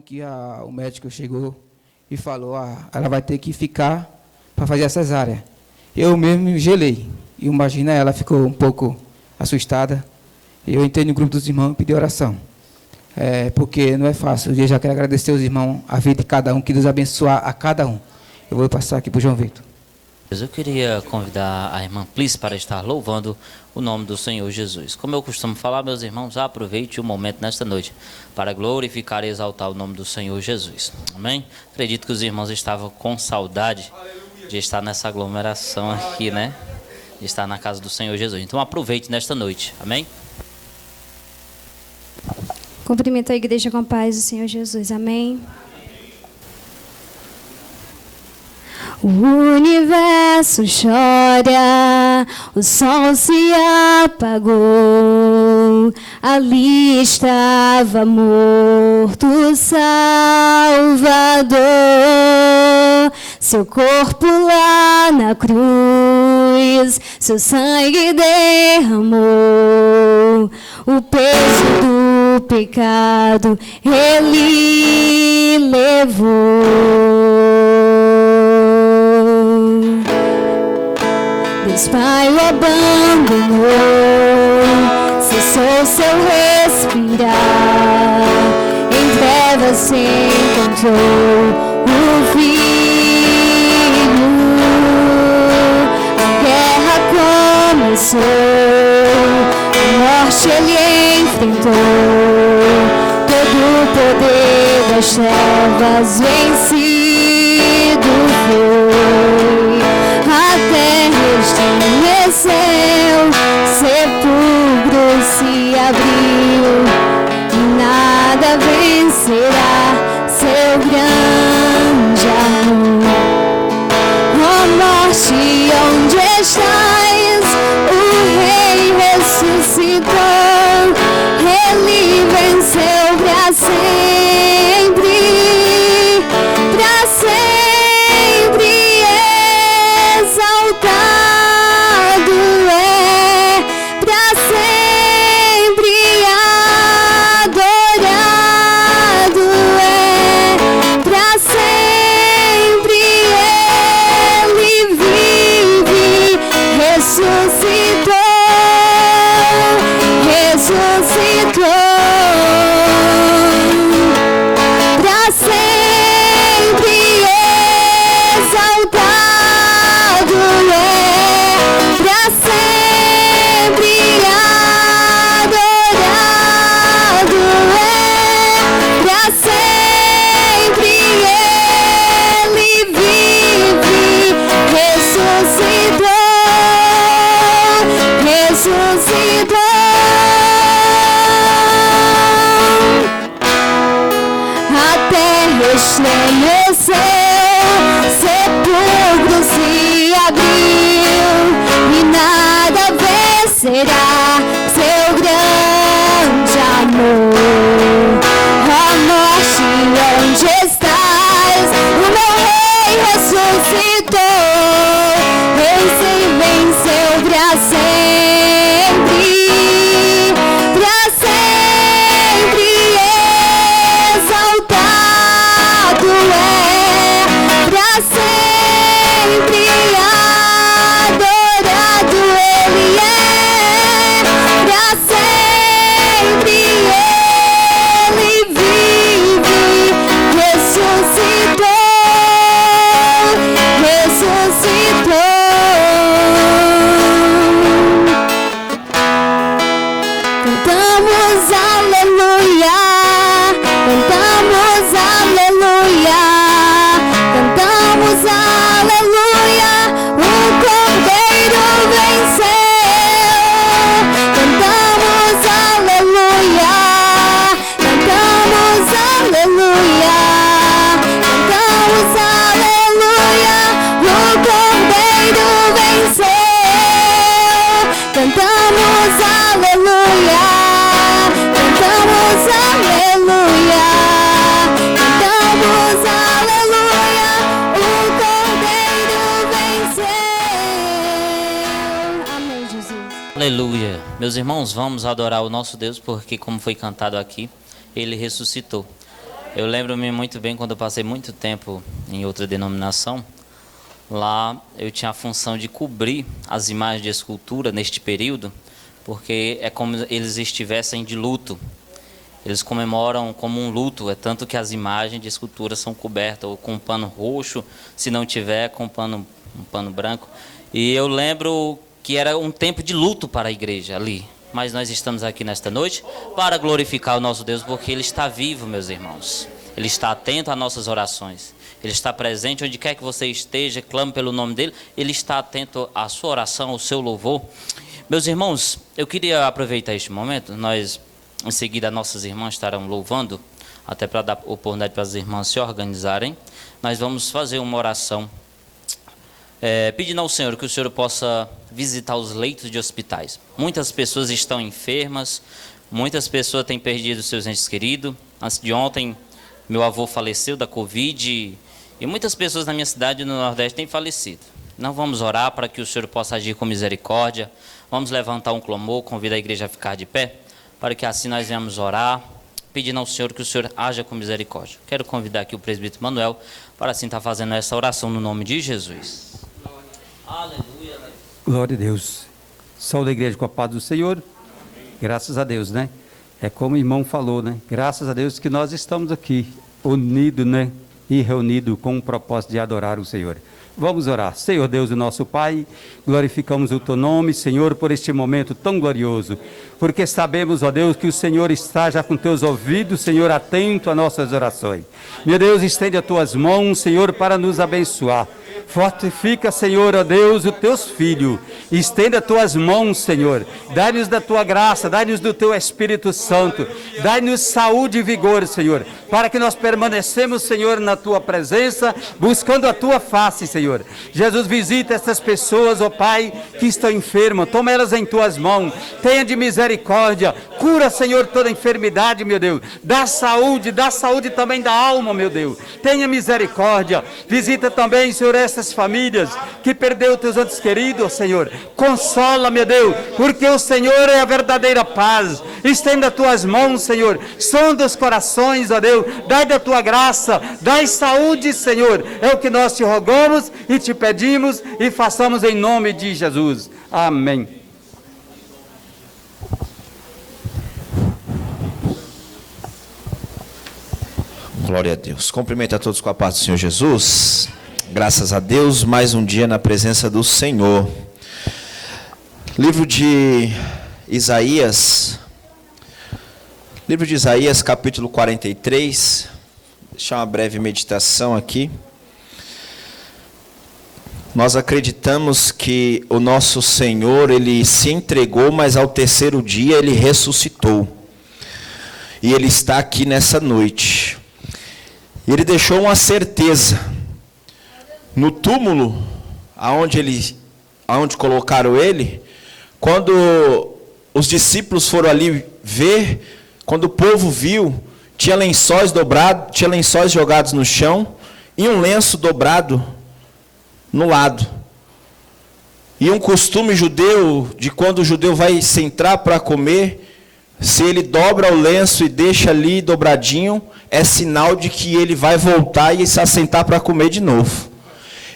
Que o médico chegou e falou, ela vai ter que ficar para fazer a cesárea. Eu mesmo gelei. E imagina, ela ficou um pouco assustada. Eu entrei no grupo dos irmãos e pedi oração. Porque não é fácil. Eu já quero agradecer aos irmãos, a vida de cada um, que Deus abençoe a cada um. Eu vou passar aqui para o João Vitor. Eu queria convidar a irmã Plice para estar louvando o nome do Senhor Jesus. Como eu costumo falar, meus irmãos, aproveite o momento nesta noite para glorificar e exaltar o nome do Senhor Jesus. Amém? Acredito que os irmãos estavam com saudade de estar nessa aglomeração aqui, né? De estar na casa do Senhor Jesus. Então aproveite nesta noite. Amém? Cumprimento a igreja com a paz do Senhor Jesus. Amém? O universo chora, o sol se apagou, ali estava morto o Salvador, seu corpo lá na cruz, seu sangue derramou, o peso do pecado ele levou. Deus Pai o abandonou, cessou seu respirar, em trevas se encontrou o Filho. A guerra começou, a morte ele enfrentou, todo o poder das trevas vencido foi. A terra estremeceu, sepulcro se abriu, e nada vencerá seu grande amor. Ó morte, onde estás? O Rei ressuscitou, ele venceu para sempre, para sempre exaltado é, para sempre adorado é, para sempre ele vive, ressuscitou, ressuscitou. Para sempre exaltado é, para sempre adorado é, para sempre ele vive, ressuscitou, ressuscitou. A terra estremeceu, sepulcro se abriu, e nada vencerá seu grande amor. Ó morte, onde estás? O meu Rei ressuscitou, venceu para sempre, para sempre exaltado é, para sempre adorado ele é, para sempre ele vive, ressuscitou, Aleluia. Meus irmãos, vamos adorar o nosso Deus, porque como foi cantado aqui, Ele ressuscitou. Eu lembro-me muito bem quando eu passei muito tempo em outra denominação. Lá eu tinha a função de cobrir as imagens de escultura neste período, porque é como eles estivessem de luto. Eles comemoram como um luto, é tanto que as imagens de escultura são cobertas ou com um pano roxo, se não tiver com um pano branco. E eu lembro que era um tempo de luto para a igreja ali. Mas nós estamos aqui nesta noite para glorificar o nosso Deus, porque Ele está vivo, meus irmãos. Ele está atento às nossas orações. Ele está presente onde quer que você esteja, clame pelo nome dEle. Ele está atento à sua oração, ao seu louvor. Meus irmãos, eu queria aproveitar este momento. Nós, em seguida, nossas irmãs estarão louvando, até para dar oportunidade para as irmãs se organizarem. Nós vamos fazer uma oração, pedindo ao Senhor que o Senhor possa visitar os leitos de hospitais. Muitas pessoas estão enfermas, muitas pessoas têm perdido seus entes queridos. Antes de ontem, meu avô faleceu da Covid e muitas pessoas na minha cidade no Nordeste têm falecido. Não vamos orar para que o Senhor possa agir com misericórdia. Vamos levantar um clamor, convidar a igreja a ficar de pé, para que assim nós venhamos orar, pedindo ao Senhor que o Senhor haja com misericórdia. Quero convidar aqui o presbítero Manuel para assim estar fazendo essa oração no nome de Jesus. Aleluia. Glória a Deus. Saúde a igreja com a paz do Senhor. Graças a Deus, né? É como o irmão falou, né? Graças a Deus que nós estamos aqui, unidos, né? E reunidos com o propósito de adorar o Senhor. Vamos orar. Senhor Deus e nosso Pai, glorificamos o Teu nome, Senhor, por este momento tão glorioso, porque sabemos, ó Deus, que o Senhor está já com Teus ouvidos, Senhor, atento às nossas orações. Meu Deus, estende as Tuas mãos, Senhor, para nos abençoar. Fortifica, Senhor, ó Deus, os Teus filhos. Estenda as Tuas mãos, Senhor. Dá-nos da Tua graça, dá-nos do Teu Espírito Santo. Dá-nos saúde e vigor, Senhor, para que nós permanecemos, Senhor, na Tua presença, buscando a Tua face, Senhor. Jesus, visita essas pessoas, ó Pai, que estão enfermas. Toma elas em Tuas mãos. Tenha de misericórdia. Cura, Senhor, toda enfermidade, meu Deus. Dá saúde também da alma, meu Deus. Tenha misericórdia. Visita também, Senhor, essas famílias que perdeu Teus entes queridos, Senhor. Consola, meu Deus, porque o Senhor é a verdadeira paz. Estenda as Tuas mãos, Senhor. Sonda os corações, ó Deus. Dai da Tua graça. Dai saúde, Senhor. É o que nós te rogamos e te pedimos e façamos em nome de Jesus. Amém. Glória a Deus. Cumprimento a todos com a paz do Senhor Jesus. Graças a Deus, mais um dia na presença do Senhor. Livro de Isaías, capítulo 43. Deixar uma breve meditação aqui. Nós acreditamos que o nosso Senhor, Ele se entregou, mas ao terceiro dia Ele ressuscitou. E Ele está aqui nessa noite. Ele deixou uma certeza. No túmulo, aonde colocaram Ele, quando os discípulos foram ali ver, quando o povo viu, tinha lençóis dobrados, tinha lençóis jogados no chão, e um lenço dobrado no lado. E um costume judeu, de quando o judeu vai entrar para comer, se ele dobra o lenço e deixa ali dobradinho, é sinal de que ele vai voltar e se assentar para comer de novo.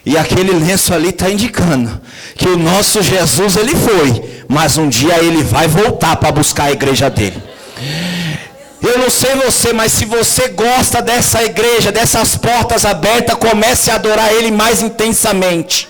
E aquele lenço ali está indicando que o nosso Jesus, Ele foi, mas um dia Ele vai voltar para buscar a igreja dele. Eu não sei você, mas se você gosta dessa igreja, dessas portas abertas, comece a adorar Ele mais intensamente.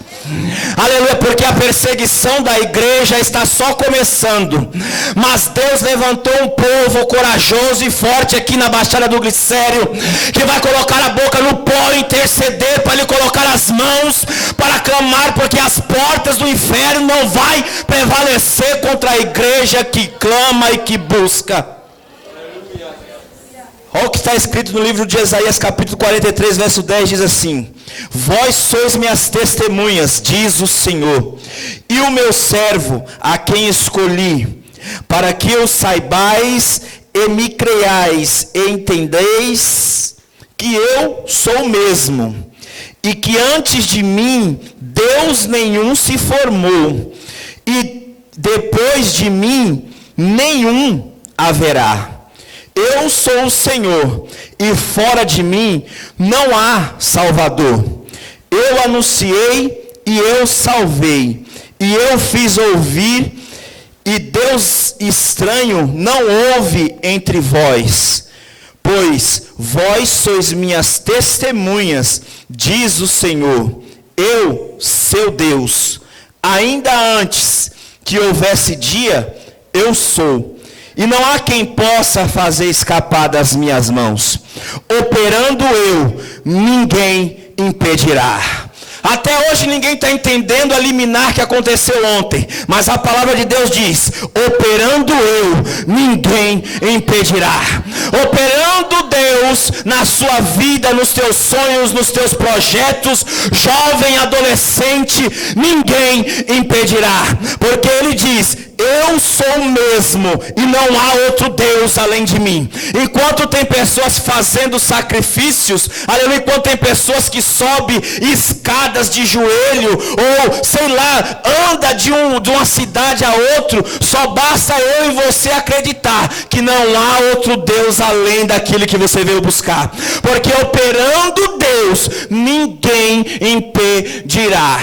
Aleluia, porque a perseguição da igreja está só começando, mas Deus levantou um povo corajoso e forte aqui na Baixada do Glicério, que vai colocar a boca no pó e interceder para Ele colocar as mãos para clamar, porque as portas do inferno não vai prevalecer contra a igreja que clama e que busca. Olha o que está escrito no livro de Isaías, capítulo 43, verso 10, diz assim: Vós sois minhas testemunhas, diz o Senhor, e o meu servo, a quem escolhi, para que eu saibais e me creiais, e entendeis que eu sou o mesmo, e que antes de mim Deus nenhum se formou, e depois de mim nenhum haverá. Eu sou o Senhor, e fora de mim não há Salvador. Eu anunciei e eu salvei, e eu fiz ouvir, e Deus estranho não houve entre vós, pois vós sois minhas testemunhas, diz o Senhor, eu, seu Deus. Ainda antes que houvesse dia, eu sou. E não há quem possa fazer escapar das minhas mãos. Operando eu, ninguém impedirá. Até hoje ninguém está entendendo a liminar que aconteceu ontem. Mas a palavra de Deus diz, operando eu, ninguém impedirá. Operando Deus na sua vida, nos teus sonhos, nos teus projetos, jovem, adolescente, ninguém impedirá. Porque Ele diz, eu sou o mesmo e não há outro Deus além de mim. Enquanto tem pessoas fazendo sacrifícios, aleluia, enquanto tem pessoas que sobem escadas de joelho, ou sei lá, anda de uma cidade a outro, só basta eu e você acreditar que não há outro Deus além daquele que você veio buscar. Porque operando Deus, ninguém impedirá.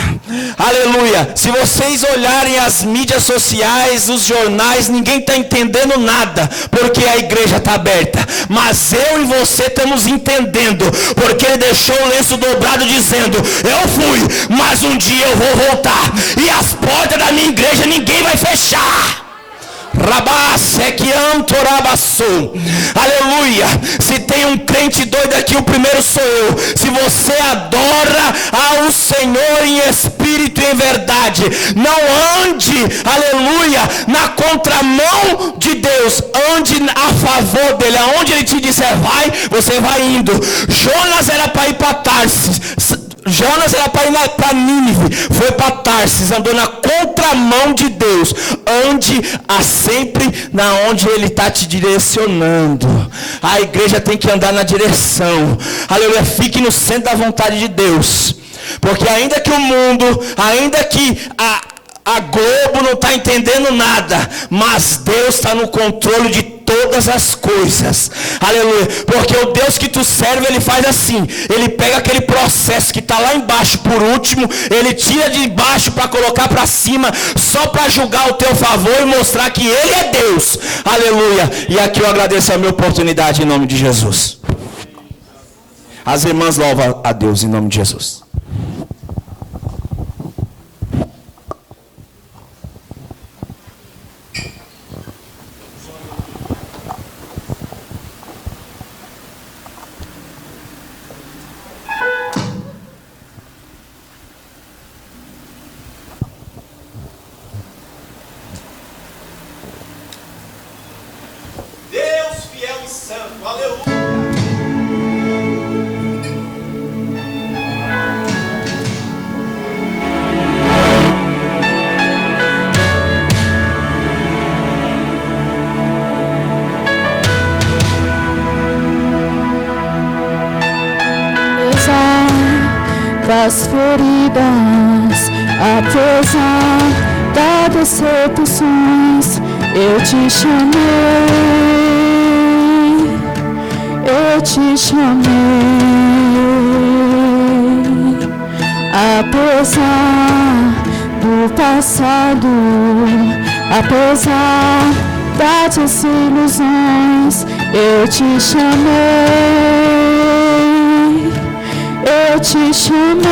Aleluia. Se vocês olharem as mídias sociais, os jornais, ninguém está entendendo nada, porque a igreja está aberta. Mas eu e você estamos entendendo, porque Ele deixou o lenço dobrado dizendo, eu fui, mas um dia eu vou voltar, e as portas da minha igreja ninguém vai fechar. Aleluia. Se tem um crente doido aqui, o primeiro sou eu. Se você adora ao Senhor em espírito e em verdade, não ande, aleluia, na contramão de Deus, ande a favor dele. Aonde Ele te disser vai, você vai indo. Jonas era para ir para Tarsis. Jonas era para ir para Nínive, foi para Tarsis, andou na contramão de Deus. Ande sempre na onde Ele está te direcionando. A igreja tem que andar na direção, aleluia, fique no centro da vontade de Deus. Porque ainda que o mundo, ainda que a Globo não está entendendo nada, mas Deus está no controle de todas as coisas, aleluia. Porque o Deus que tu serve, Ele faz assim, Ele pega aquele processo que está lá embaixo por último, Ele tira de baixo para colocar para cima, só para julgar o teu favor e mostrar que Ele é Deus, aleluia. E aqui eu agradeço a minha oportunidade em nome de Jesus. As irmãs louvam a Deus em nome de Jesus. Das feridas, apesar das decepções, eu te chamei, eu te chamei. Apesar do passado, apesar das desilusões, eu te chamei. Eu te chamei,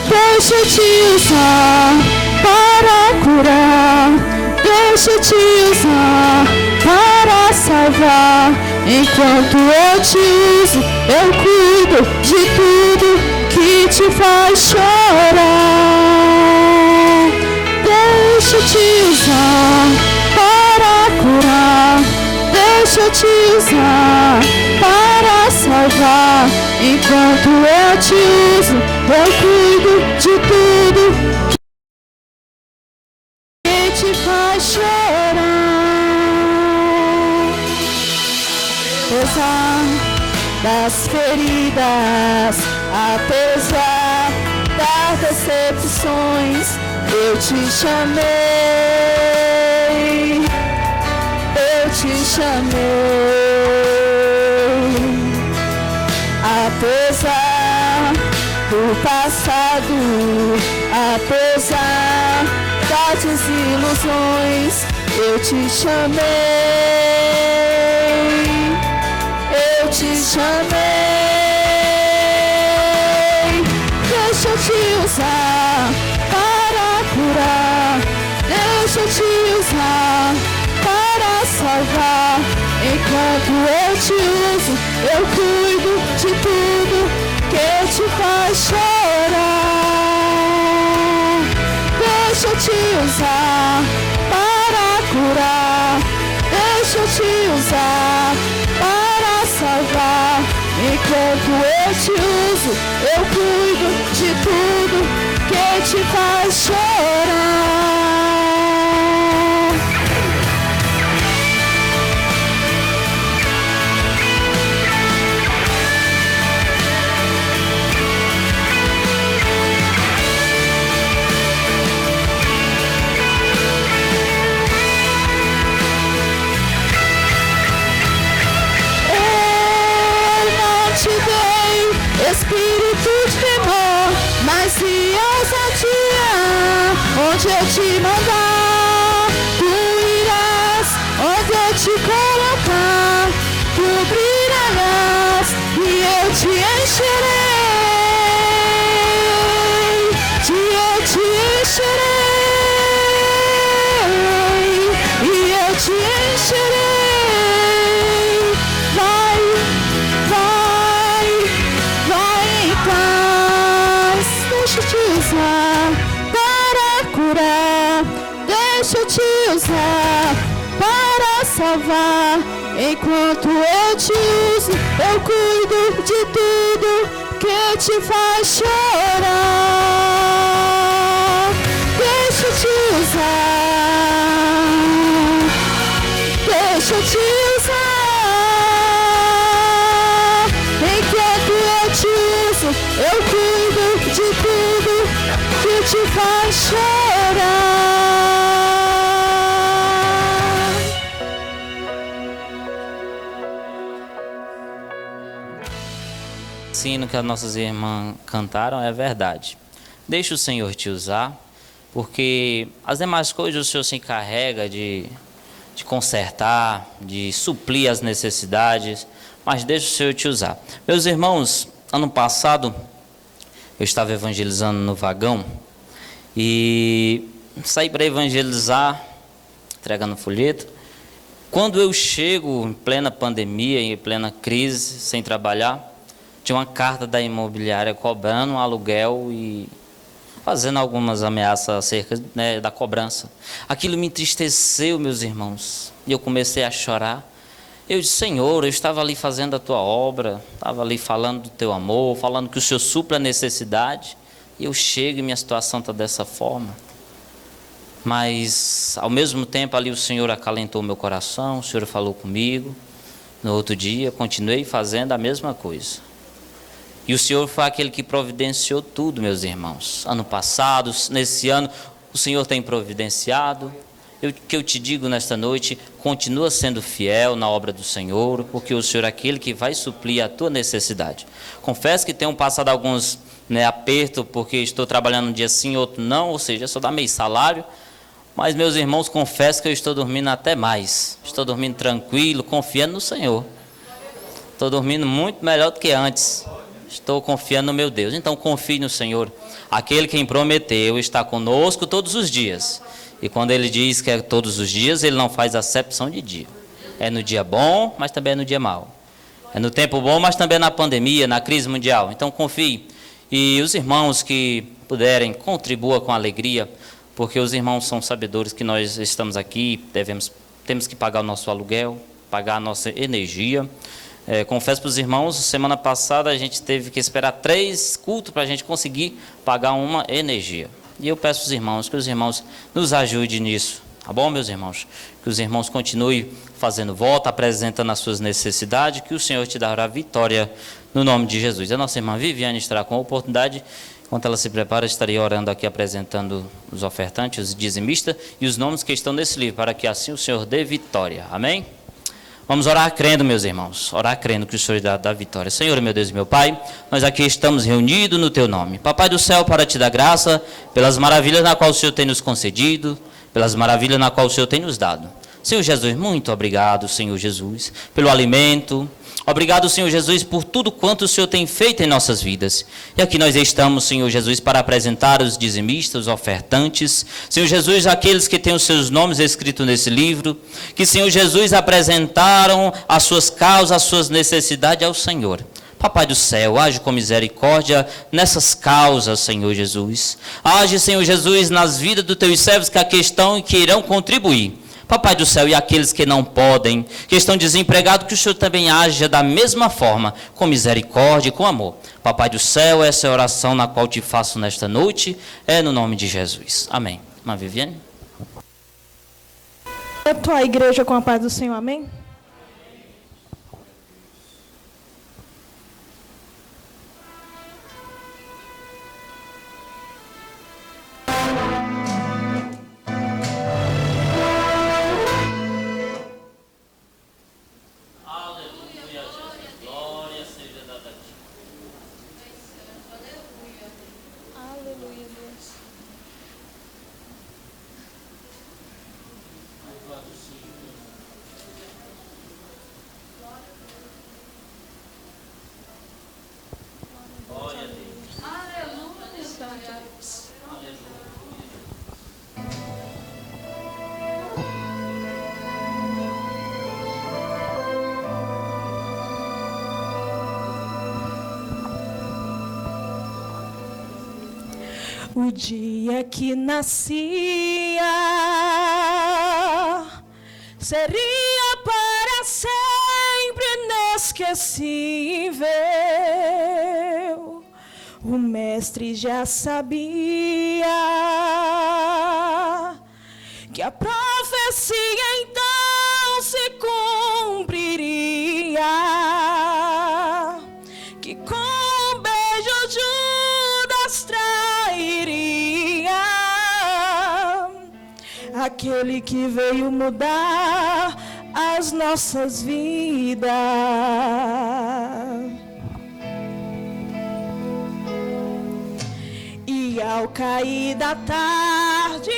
deixa eu te usar para curar, deixa eu te usar para salvar. Enquanto eu te uso, eu cuido de tudo que te faz chorar. Deixa eu te usar para curar, deixa eu te usar para salvar. Enquanto eu te uso, eu cuido de tudo que te faz chorar. Apesar das feridas, apesar das das decepções, eu te chamei, eu te chamei. Apesar do passado, apesar das desilusões, eu te chamei, eu te chamei. Deixa eu te usar para curar, deixa eu te usar para salvar. Enquanto eu te uso, eu cuido de tudo que te faz chorar. Deixa eu te usar para curar, deixa eu te usar para salvar. Enquanto eu te uso, eu cuido de tudo que te faz chorar. Espírito de temor, mas se ousadia, onde eu te mandar, tu irás, onde eu te colocar, tu brilharás e eu te encherei, eu te encherei, e eu te encherei. Deixa eu te usar para curar, deixa eu te usar para salvar. Enquanto eu te uso, eu cuido de tudo que te faz chorar. Deixa eu te usar, deixa eu te usar. Enquanto eu te uso, eu cuido de tudo que te faz chorar. Ensino que as nossas irmãs cantaram é verdade. Deixa o Senhor te usar, porque as demais coisas o Senhor se encarrega de consertar, de suprir as necessidades, mas deixa o Senhor te usar. Meus irmãos, ano passado eu estava evangelizando no vagão e saí para evangelizar, entregando folheto. Quando eu chego em plena pandemia, em plena crise, sem trabalhar, tinha uma carta da imobiliária cobrando um aluguel e fazendo algumas ameaças acerca, né, da cobrança. Aquilo me entristeceu, meus irmãos, e eu comecei a chorar. Eu disse: Senhor, eu estava ali fazendo a tua obra, estava ali falando do teu amor, falando que o Senhor supra a necessidade, e eu chego e minha situação está dessa forma. Mas, ao mesmo tempo, ali o Senhor acalentou meu coração, o Senhor falou comigo. No outro dia, continuei fazendo a mesma coisa. E o Senhor foi aquele que providenciou tudo, meus irmãos. Ano passado, nesse ano, o Senhor tem providenciado. O que eu te digo nesta noite, continua sendo fiel na obra do Senhor, porque o Senhor é aquele que vai suprir a tua necessidade. Confesso que tenho passado alguns apertos, porque estou trabalhando um dia sim, outro não, ou seja, só dá meio salário. Mas, meus irmãos, confesso que eu estou dormindo até mais. Estou dormindo tranquilo, confiando no Senhor. Estou dormindo muito melhor do que antes. Estou confiando no meu Deus. Então, confie no Senhor. Aquele quem prometeu está conosco todos os dias. E quando Ele diz que é todos os dias, Ele não faz acepção de dia. É no dia bom, mas também é no dia mau. É no tempo bom, mas também é na pandemia, na crise mundial. Então, confie. E os irmãos que puderem, contribua com alegria, porque os irmãos são sabedores que nós estamos aqui, temos que pagar o nosso aluguel, pagar a nossa energia. Confesso para os irmãos, semana passada a gente teve que esperar 3 cultos para a gente conseguir pagar uma energia. E eu peço aos irmãos que os irmãos nos ajudem nisso, tá bom, meus irmãos? Que os irmãos continuem fazendo voto, apresentando as suas necessidades, que o Senhor te dará vitória no nome de Jesus. A nossa irmã Viviane estará com a oportunidade Enquanto ela se prepara, estarei orando aqui, apresentando os ofertantes, os dizimistas e os nomes que estão nesse livro, para que assim o Senhor dê vitória. Amém? Vamos orar crendo, meus irmãos, orar crendo que o Senhor dá vitória. Senhor, meu Deus e meu Pai, nós aqui estamos reunidos no Teu nome. Papai do céu, para Te dar graça pelas maravilhas na qual o Senhor tem nos concedido, pelas maravilhas na qual o Senhor tem nos dado. Senhor Jesus, muito obrigado, Senhor Jesus, pelo alimento. Obrigado, Senhor Jesus, por tudo quanto o Senhor tem feito em nossas vidas. E aqui nós estamos, Senhor Jesus, para apresentar os dizimistas, os ofertantes. Senhor Jesus, aqueles que têm os seus nomes escritos nesse livro, que, Senhor Jesus, apresentaram as suas causas, as suas necessidades ao Senhor. Papai do céu, age com misericórdia nessas causas, Senhor Jesus. Age, Senhor Jesus, nas vidas dos teus servos que aqui estão e que irão contribuir. Papai do céu, e aqueles que não podem, que estão desempregados, que o Senhor também haja da mesma forma, com misericórdia e com amor. Papai do céu, essa é a oração na qual te faço nesta noite, é no nome de Jesus. Amém. Irmã Viviane. A tua igreja com a paz do Senhor, amém? O dia que nascia seria para sempre inesquecível. O mestre já sabia que a profecia então se cumpriria, que com um beijo Judas trairia aquele que veio mudar as nossas vidas. E ao cair da tarde,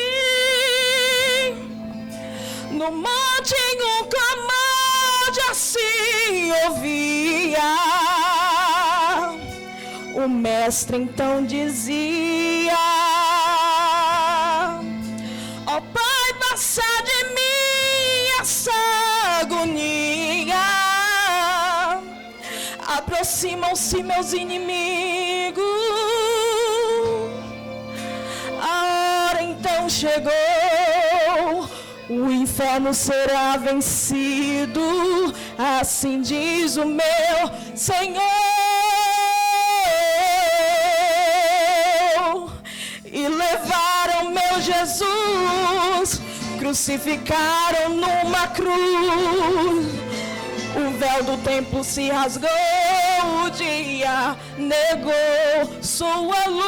no monte um clamor já se ouvia. O mestre então dizia: ó Pai, passa de mim essa agonia. Aproximam-se meus inimigos, a hora então chegou, o inferno será vencido, assim diz o meu Senhor. E levaram meu Jesus, crucificaram numa cruz. O véu do templo se rasgou, o dia negou sua luz.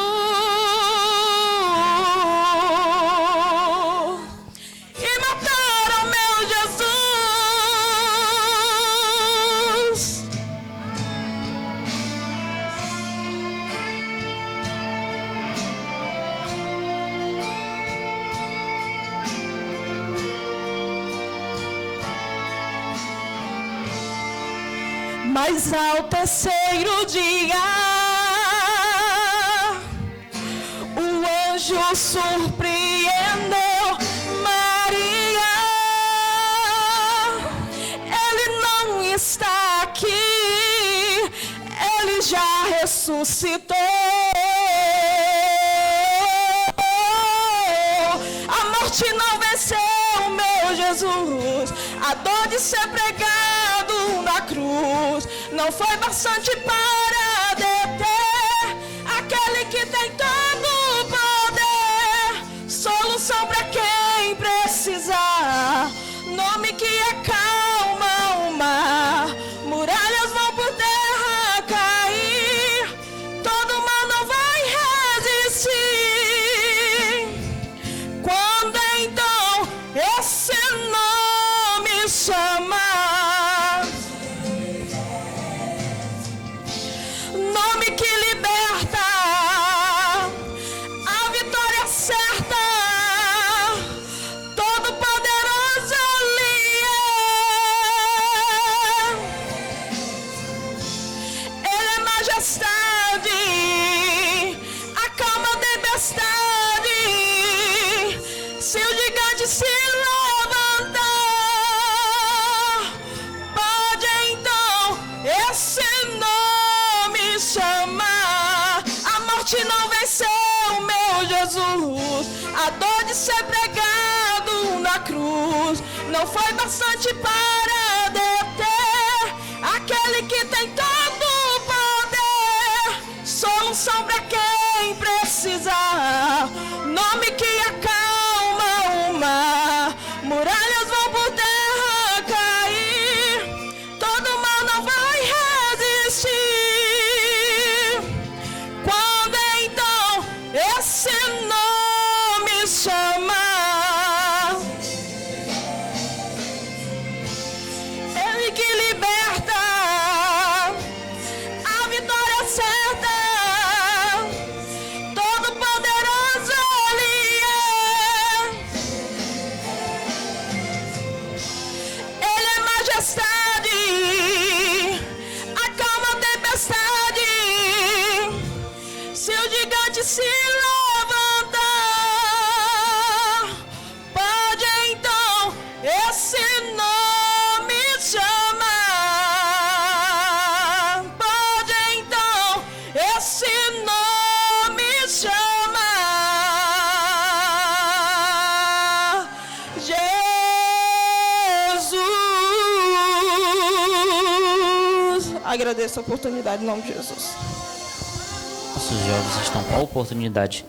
E mataram meu Jesus. Mas ao terceiro dia, o anjo surpreendeu Maria. Ele não está aqui, ele já ressuscitou. A morte não venceu meu Jesus, a dor de ser pregado na cruz não foi bastante para deter aquele que tem todo o poder. Solução para quem precisar, nome que acalma o mar. Muralhas vão por terra cair, todo mal não vai chama. A morte não venceu, meu Jesus. A dor de ser pregado na cruz não foi bastante para deter aquele que tem todo o poder. Solução para quem precisar, nome que acalma o mar. Muralhas vão por terra cair, todo mal não vai resistir. Quando então esse nome chama, Ele que liberta, a vitória certa, todo poderoso Ele é. Ele é majestade, acalma a tempestade. Se o gigante se levantar, pode então esse nome chamar. Pode então esse nome chamar. Jesus. Agradeço a oportunidade em nome de Jesus. Nossos jovens estão com a oportunidade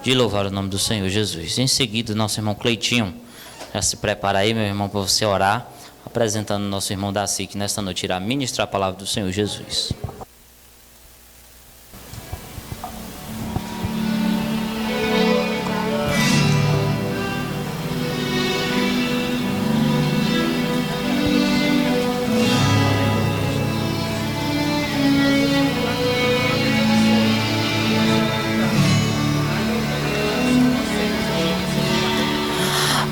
de louvar o nome do Senhor Jesus. Em seguida, nosso irmão Cleitinho, já se prepara aí, meu irmão, para você orar, apresentando nosso irmão Daci, que nesta noite irá ministrar a palavra do Senhor Jesus.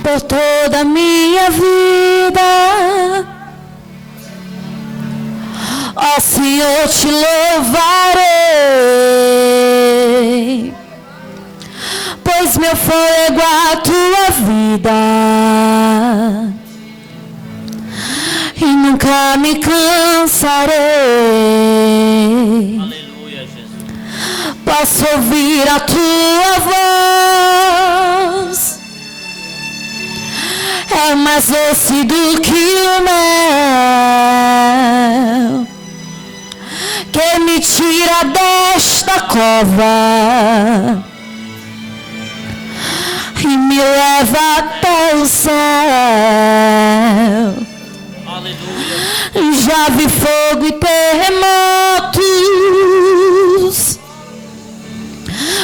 Por toda a minha vida, ó Senhor, te louvarei, pois meu fôlego é a tua vida e nunca me cansarei. Aleluia, Jesus. Posso ouvir a tua voz, é mais doce do que o mel, que me tira desta cova e me leva até o céu. Aleluia. Já vi fogo e terremotos,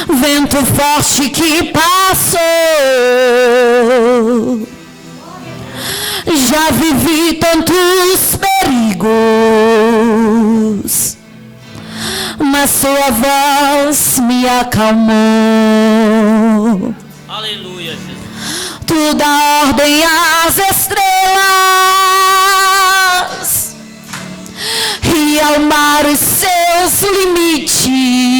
vento forte que passou. Já vivi tantos perigos, mas sua voz me acalmou. Aleluia, Jesus. Tu dá ordem às estrelas e ao mar os seus limites.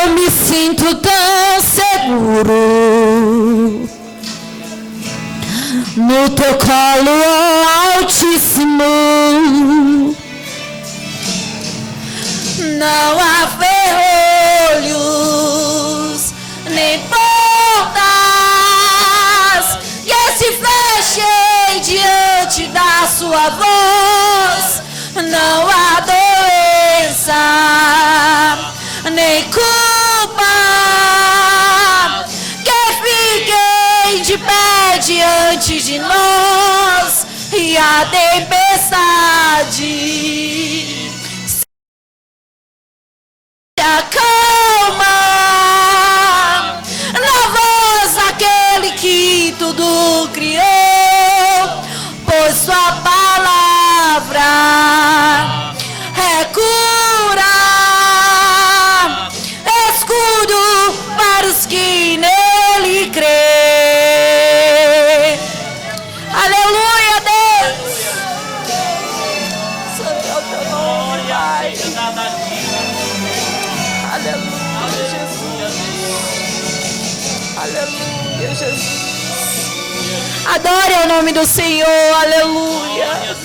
Eu me sinto tão seguro no teu colo, ó Altíssimo. Não há ferrolhos nem portas que se fechem diante da sua voz. Não há doença nem culpa que fiquem de pé diante de nós. E a tempestade se acalma na voz daquele que tudo criou, pois sua palavra é cura, escudo para os que nele crê. Aleluia, Deus. Santo é o teu nome, Pai. Aleluia, Jesus. Aleluia, Jesus. Adore o nome do Senhor. Aleluia.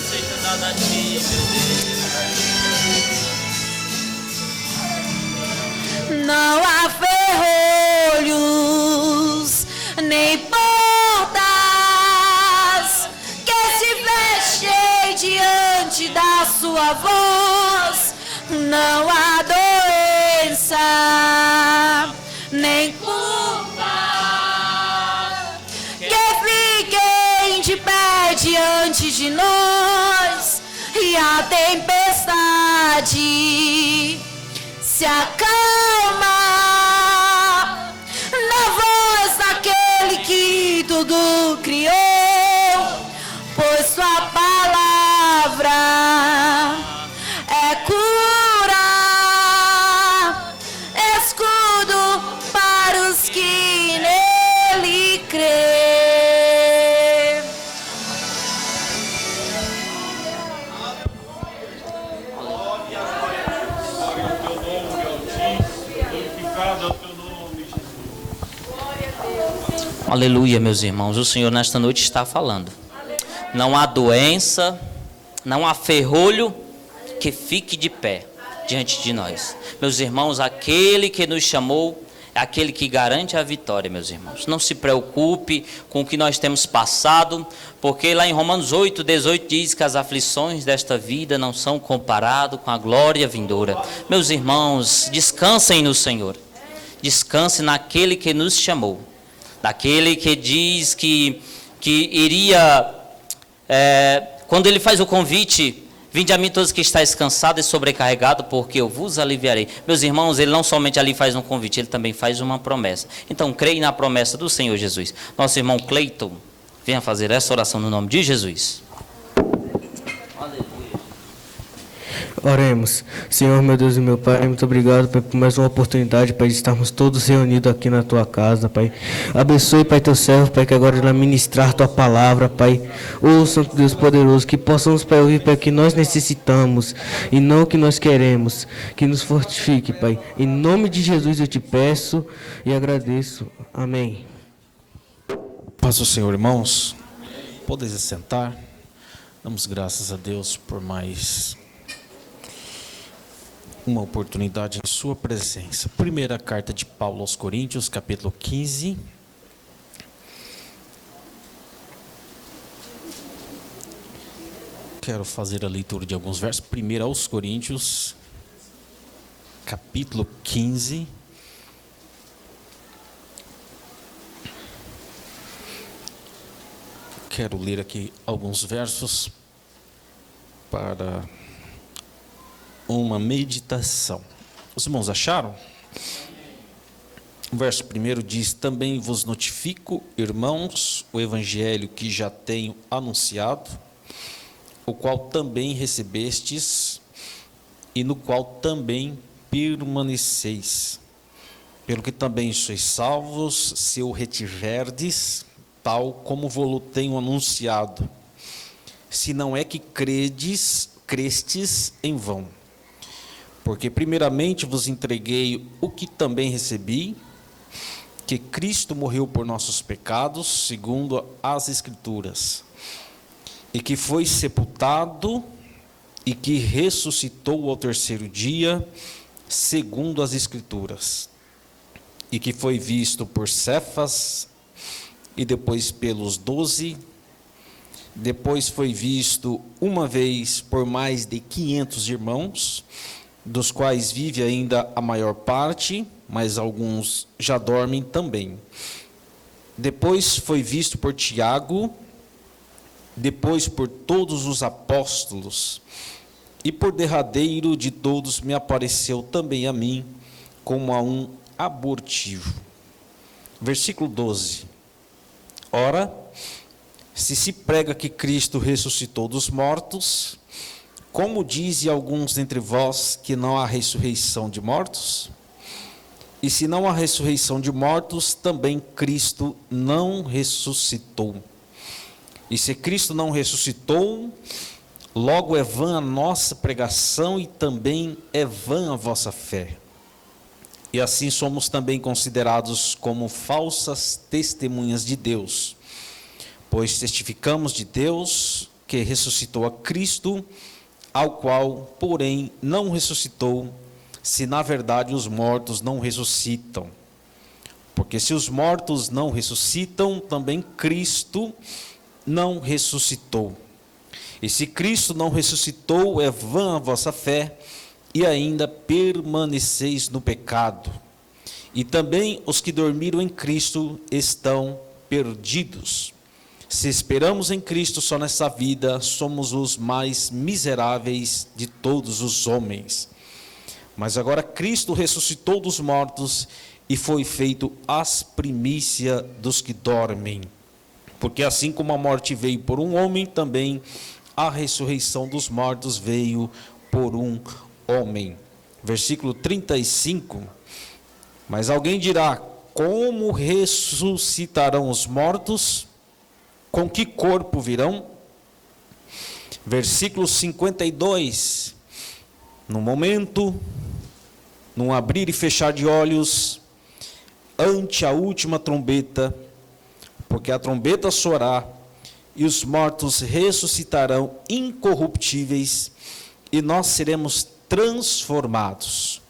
na voz não há doença, nem culpa, que fiquem de pé diante de nós, e a tempestade se acalma na voz daquele que tudo criou, pois sua palavra é cura, escudo para os que nele crêem. Aleluia, meus irmãos. O Senhor nesta noite está falando. Não há doença, não há ferrolho que fique de pé diante de nós. Meus irmãos, aquele que nos chamou é aquele que garante a vitória, meus irmãos. Não se preocupe com o que nós temos passado, porque lá em Romanos 8:18 diz que as aflições desta vida não são comparadas com a glória vindoura. Meus irmãos, descansem no Senhor. Descansem naquele que nos chamou. Daquele que diz que iria, quando ele faz o convite, vinde a mim todos que estáis cansados e sobrecarregados, porque eu vos aliviarei. Meus irmãos, ele não somente ali faz um convite, ele também faz uma promessa. Então, creia na promessa do Senhor Jesus. Nosso irmão Cleiton, venha fazer essa oração no nome de Jesus. Oremos. Senhor, meu Deus e meu Pai, muito obrigado, Pai, por mais uma oportunidade, Pai, de estarmos todos reunidos aqui na Tua casa, Pai. Abençoe, Pai, Teu servo, Pai, que agora irá ministrar Tua palavra, Pai. Ô Santo Deus poderoso, que possamos, Pai, ouvir, Pai, o que nós necessitamos e não o que nós queremos. Que nos fortifique, Pai. Em nome de Jesus eu te peço e agradeço. Amém. Paz do Senhor, irmãos. Podeis assentar. Damos graças a Deus por mais uma oportunidade em sua presença. Primeira carta de Paulo aos Coríntios, capítulo 15. Quero fazer a leitura de alguns versos. Primeiro aos Coríntios, capítulo 15. Quero ler aqui alguns versos para uma meditação. Os irmãos acharam? O verso primeiro diz: também vos notifico, irmãos, o evangelho que já tenho anunciado, o qual também recebestes e no qual também permaneceis, pelo que também sois salvos, se o retiverdes, tal como vos tenho anunciado, se não é que crestes em vão. Porque primeiramente vos entreguei o que também recebi, que Cristo morreu por nossos pecados, segundo as Escrituras, e que foi sepultado, e que ressuscitou ao terceiro dia, segundo as Escrituras, e que foi visto por Cefas, e depois pelos 12, depois foi visto uma vez por mais de 500 irmãos, dos quais vive ainda a maior parte, mas alguns já dormem também. Depois foi visto por Tiago, depois por todos os apóstolos, e por derradeiro de todos me apareceu também a mim, como a um abortivo. Versículo 12. Ora, se prega que Cristo ressuscitou dos mortos, como dizem alguns dentre vós que não há ressurreição de mortos? E se não há ressurreição de mortos, também Cristo não ressuscitou. E se Cristo não ressuscitou, logo é vã a nossa pregação e também é vã a vossa fé. E assim somos também considerados como falsas testemunhas de Deus, pois testificamos de Deus que ressuscitou a Cristo, ao qual, porém, não ressuscitou, se na verdade os mortos não ressuscitam. Porque se os mortos não ressuscitam, também Cristo não ressuscitou. E se Cristo não ressuscitou, é vã a vossa fé, e ainda permaneceis no pecado. E também os que dormiram em Cristo estão perdidos. Se esperamos em Cristo só nessa vida, somos os mais miseráveis de todos os homens. Mas agora Cristo ressuscitou dos mortos e foi feito as primícias dos que dormem. Porque assim como a morte veio por um homem, também a ressurreição dos mortos veio por um homem. Versículo 35. Mas alguém dirá: como ressuscitarão os mortos? Com que corpo virão? Versículo 52. No momento, num abrir e fechar de olhos, ante a última trombeta, porque a trombeta soará, e os mortos ressuscitarão incorruptíveis, e nós seremos transformados.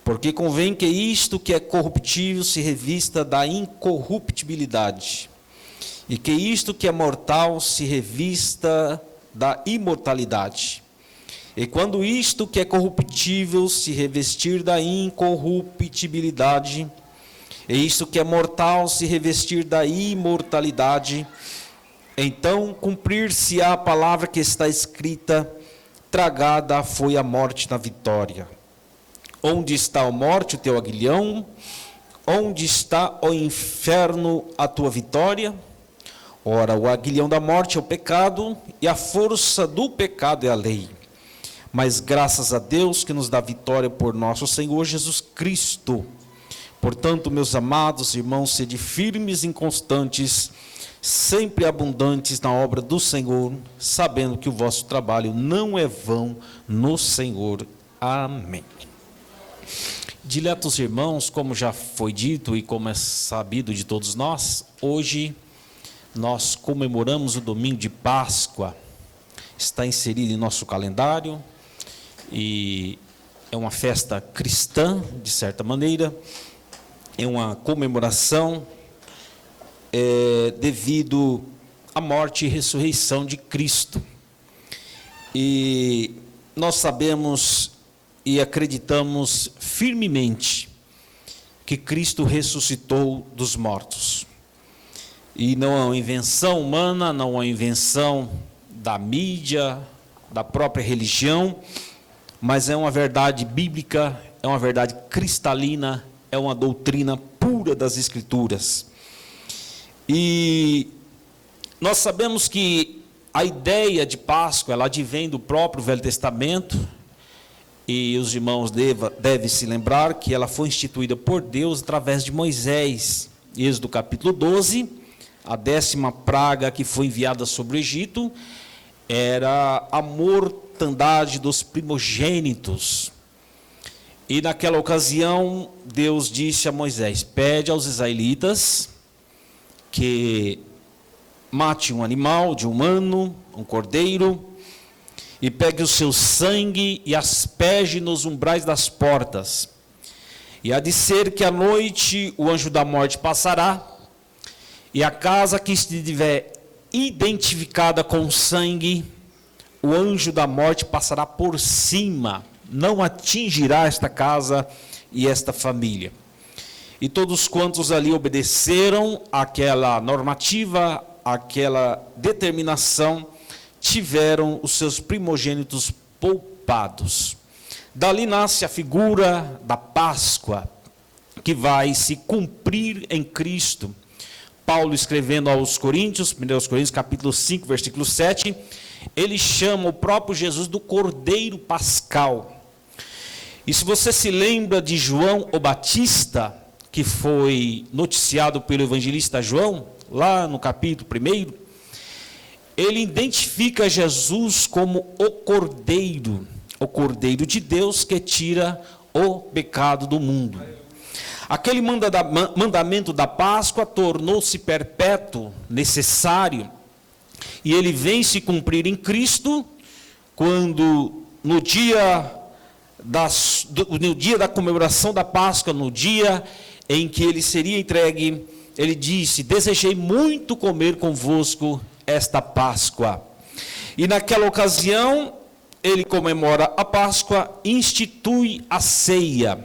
Porque convém que isto que é corruptível se revista da incorruptibilidade, e que isto que é mortal se revista da imortalidade. E quando isto que é corruptível se revestir da incorruptibilidade, e isto que é mortal se revestir da imortalidade, então cumprir-se-á a palavra que está escrita: tragada foi a morte na vitória. Onde está a morte, o teu aguilhão? Onde está o inferno, a tua vitória? Ora, o aguilhão da morte é o pecado, e a força do pecado é a lei. Mas graças a Deus que nos dá vitória por nosso Senhor Jesus Cristo. Portanto, meus amados irmãos, sede firmes e inconstantes, sempre abundantes na obra do Senhor, sabendo que o vosso trabalho não é vão no Senhor. Amém. Diletos irmãos, como já foi dito e como é sabido de todos nós, hoje nós comemoramos o domingo de Páscoa. Está inserido em nosso calendário e é uma festa cristã, de certa maneira, é uma comemoração devido à morte e ressurreição de Cristo. E nós sabemos e acreditamos firmemente que Cristo ressuscitou dos mortos. E não é uma invenção humana, não é uma invenção da mídia, da própria religião, mas é uma verdade bíblica, é uma verdade cristalina, é uma doutrina pura das Escrituras. E nós sabemos que a ideia de Páscoa, ela advém do próprio Velho Testamento, e os irmãos devem se lembrar que ela foi instituída por Deus através de Moisés. Êxodo capítulo 12, a 10ª praga que foi enviada sobre o Egito era a mortandade dos primogênitos. E naquela ocasião, Deus disse a Moisés: pede aos israelitas que mate um animal de um ano, um cordeiro, e pegue o seu sangue e asperge nos umbrais das portas. E há de ser que à noite o anjo da morte passará, e a casa que estiver identificada com sangue, o anjo da morte passará por cima, não atingirá esta casa e esta família. E todos quantos ali obedeceram àquela normativa, àquela determinação, tiveram os seus primogênitos poupados. Dali nasce a figura da Páscoa, que vai se cumprir em Cristo. Paulo, escrevendo aos Coríntios, 1 Coríntios capítulo 5, versículo 7, ele chama o próprio Jesus do Cordeiro Pascal. E se você se lembra de João o Batista, que foi noticiado pelo evangelista João, lá no capítulo 1, ele identifica Jesus como o Cordeiro de Deus que tira o pecado do mundo. Aquele mandamento da Páscoa tornou-se perpétuo, necessário, e ele vem se cumprir em Cristo, quando no dia da comemoração da Páscoa, no dia em que ele seria entregue, ele disse: desejei muito comer convosco esta Páscoa. E naquela ocasião, ele comemora a Páscoa, institui a ceia,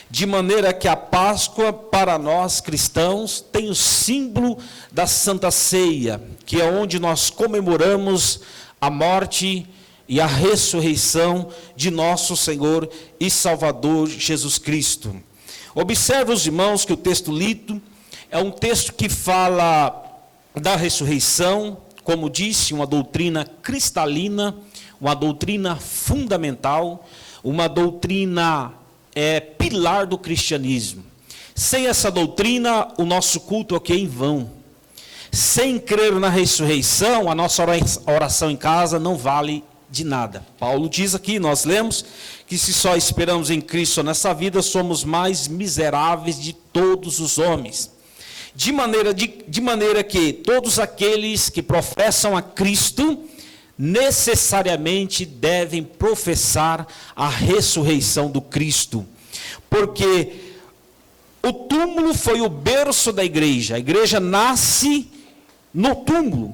de maneira que a Páscoa, para nós cristãos, tem o símbolo da Santa Ceia, que é onde nós comemoramos a morte e a ressurreição de nosso Senhor e Salvador Jesus Cristo. Observe, os irmãos, que o texto lido é um texto que fala da ressurreição, como disse, uma doutrina cristalina, uma doutrina fundamental, uma doutrina pilar do cristianismo. Sem essa doutrina, o nosso culto é em vão. Sem crer na ressurreição, a nossa oração em casa não vale de nada. Paulo diz aqui, nós lemos, que se só esperamos em Cristo nessa vida, somos mais miseráveis de todos os homens. De maneira que todos aqueles que professam a Cristo, necessariamente devem professar a ressurreição do Cristo. Porque o túmulo foi o berço da igreja. A igreja nasce no túmulo.